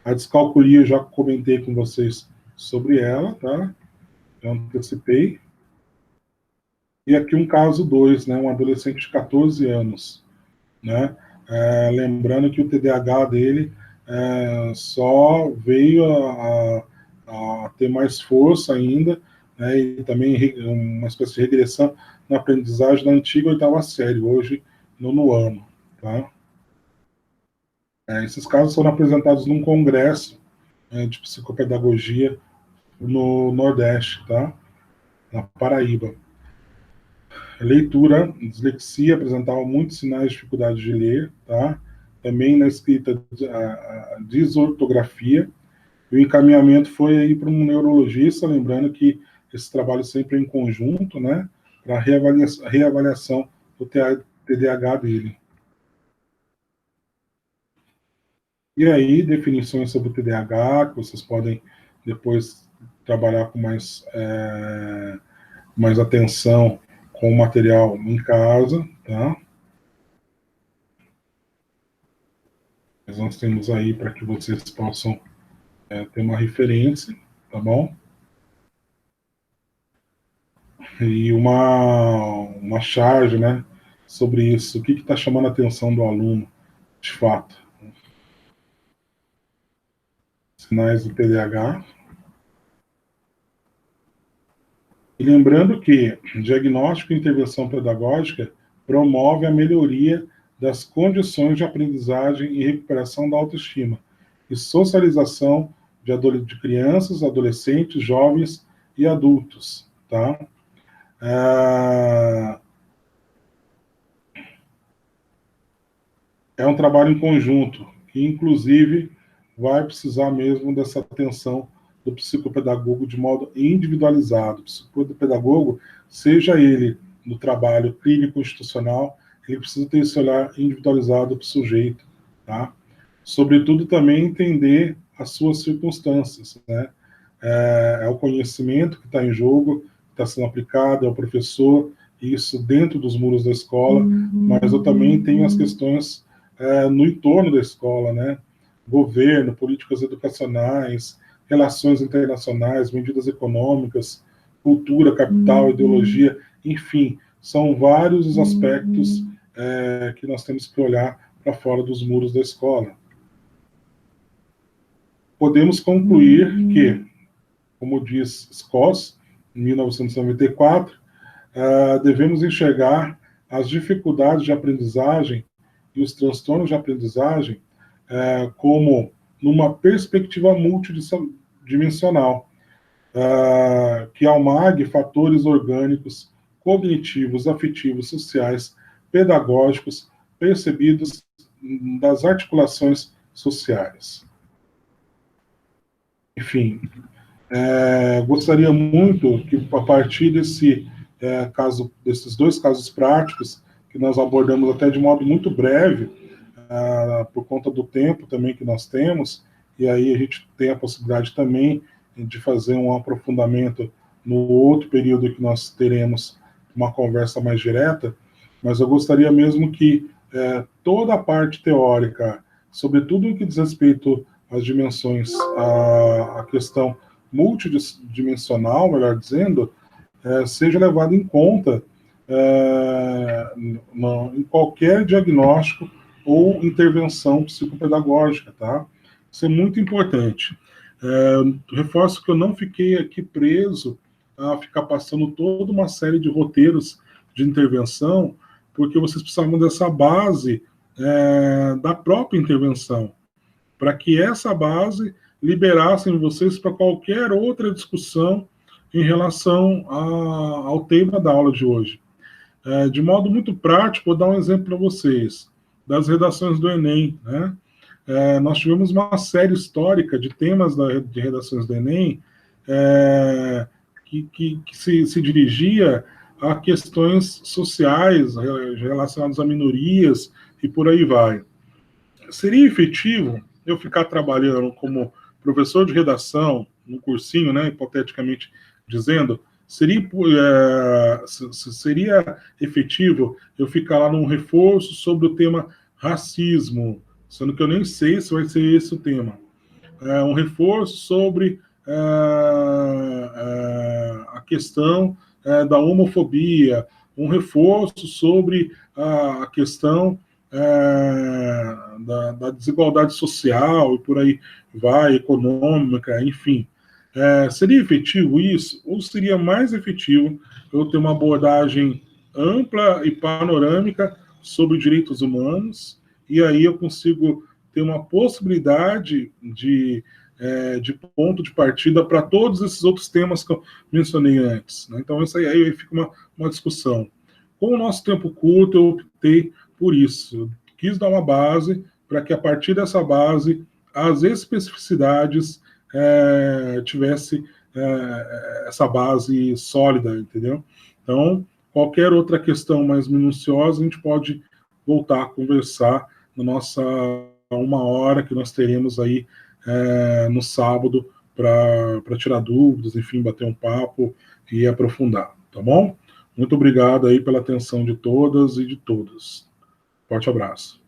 A descalculia, eu já comentei com vocês sobre ela, tá? Já antecipei. E aqui um caso 2, né, um adolescente de 14 anos, né? Lembrando que o TDAH dele só veio a ter mais força ainda, né, e também uma espécie de regressão na aprendizagem da antiga oitava série, hoje no ano. Tá? Esses casos foram apresentados num congresso de psicopedagogia no Nordeste, tá? Na Paraíba. Leitura, dislexia, apresentava muitos sinais de dificuldade de ler, tá? Também na escrita, a desortografia. E o encaminhamento foi aí para um neurologista, lembrando que esse trabalho sempre é em conjunto, né? Para reavaliação do TDAH dele. E aí, definições sobre o TDAH, que vocês podem depois trabalhar com mais atenção com o material em casa, tá? Mas nós temos aí para que vocês possam ter uma referência, tá bom? E uma charge, né, sobre isso. O que está chamando a atenção do aluno, de fato? Sinais do TDAH. E lembrando que diagnóstico e intervenção pedagógica promove a melhoria das condições de aprendizagem e recuperação da autoestima e socialização de crianças, adolescentes, jovens e adultos, tá? É um trabalho em conjunto, que inclusive vai precisar mesmo dessa atenção do psicopedagogo de modo individualizado. O psicopedagogo, seja ele no trabalho clínico institucional, ele precisa ter esse olhar individualizado para o sujeito, tá? Sobretudo também entender as suas circunstâncias, né? É o conhecimento que está em jogo, que está sendo aplicado, é o professor, isso dentro dos muros da escola, mas eu também tenho as questões no entorno da escola, né? Governo, políticas educacionais, relações internacionais, medidas econômicas, cultura, capital, ideologia, enfim, são vários os aspectos que nós temos que olhar para fora dos muros da escola. Podemos concluir que, como diz Scott, em 1994, devemos enxergar as dificuldades de aprendizagem e os transtornos de aprendizagem como numa perspectiva multidimensional, que almague fatores orgânicos, cognitivos, afetivos, sociais, pedagógicos, percebidos das articulações sociais. Enfim, gostaria muito que, a partir desses dois casos práticos, que nós abordamos até de modo muito breve, por conta do tempo também que nós temos, e aí a gente tem a possibilidade também de fazer um aprofundamento no outro período que nós teremos uma conversa mais direta, mas eu gostaria mesmo que toda a parte teórica, sobretudo o que diz respeito às dimensões, a questão multidimensional, melhor dizendo, seja levada em conta em qualquer diagnóstico ou intervenção psicopedagógica, tá? Isso é muito importante. Reforço que eu não fiquei aqui preso a ficar passando toda uma série de roteiros de intervenção, porque vocês precisavam dessa base da própria intervenção, para que essa base liberassem vocês para qualquer outra discussão em relação ao tema da aula de hoje. De modo muito prático, vou dar um exemplo para vocês, das redações do Enem, né? Nós tivemos uma série histórica de temas de redações do Enem que se dirigia a questões sociais relacionadas a minorias e por aí vai. Seria efetivo eu ficar trabalhando como professor de redação, no cursinho, né, hipoteticamente dizendo, seria efetivo eu ficar lá num reforço sobre o tema racismo, sendo que eu nem sei se vai ser esse o tema. Um reforço sobre a questão da homofobia, um reforço sobre a questão da desigualdade social e por aí vai, econômica, enfim. Seria efetivo isso? Ou seria mais efetivo eu ter uma abordagem ampla e panorâmica sobre direitos humanos, e aí eu consigo ter uma possibilidade de ponto de partida para todos esses outros temas que eu mencionei antes, né? Então, isso aí fica uma discussão. Com o nosso tempo curto, eu optei por isso. Eu quis dar uma base para que, a partir dessa base, as especificidades tivesse essa base sólida, entendeu? Então, qualquer outra questão mais minuciosa, a gente pode voltar a conversar na nossa 1 hora que nós teremos aí no sábado para tirar dúvidas, enfim, bater um papo e aprofundar, tá bom? Muito obrigado aí pela atenção de todas e de todos. Forte abraço.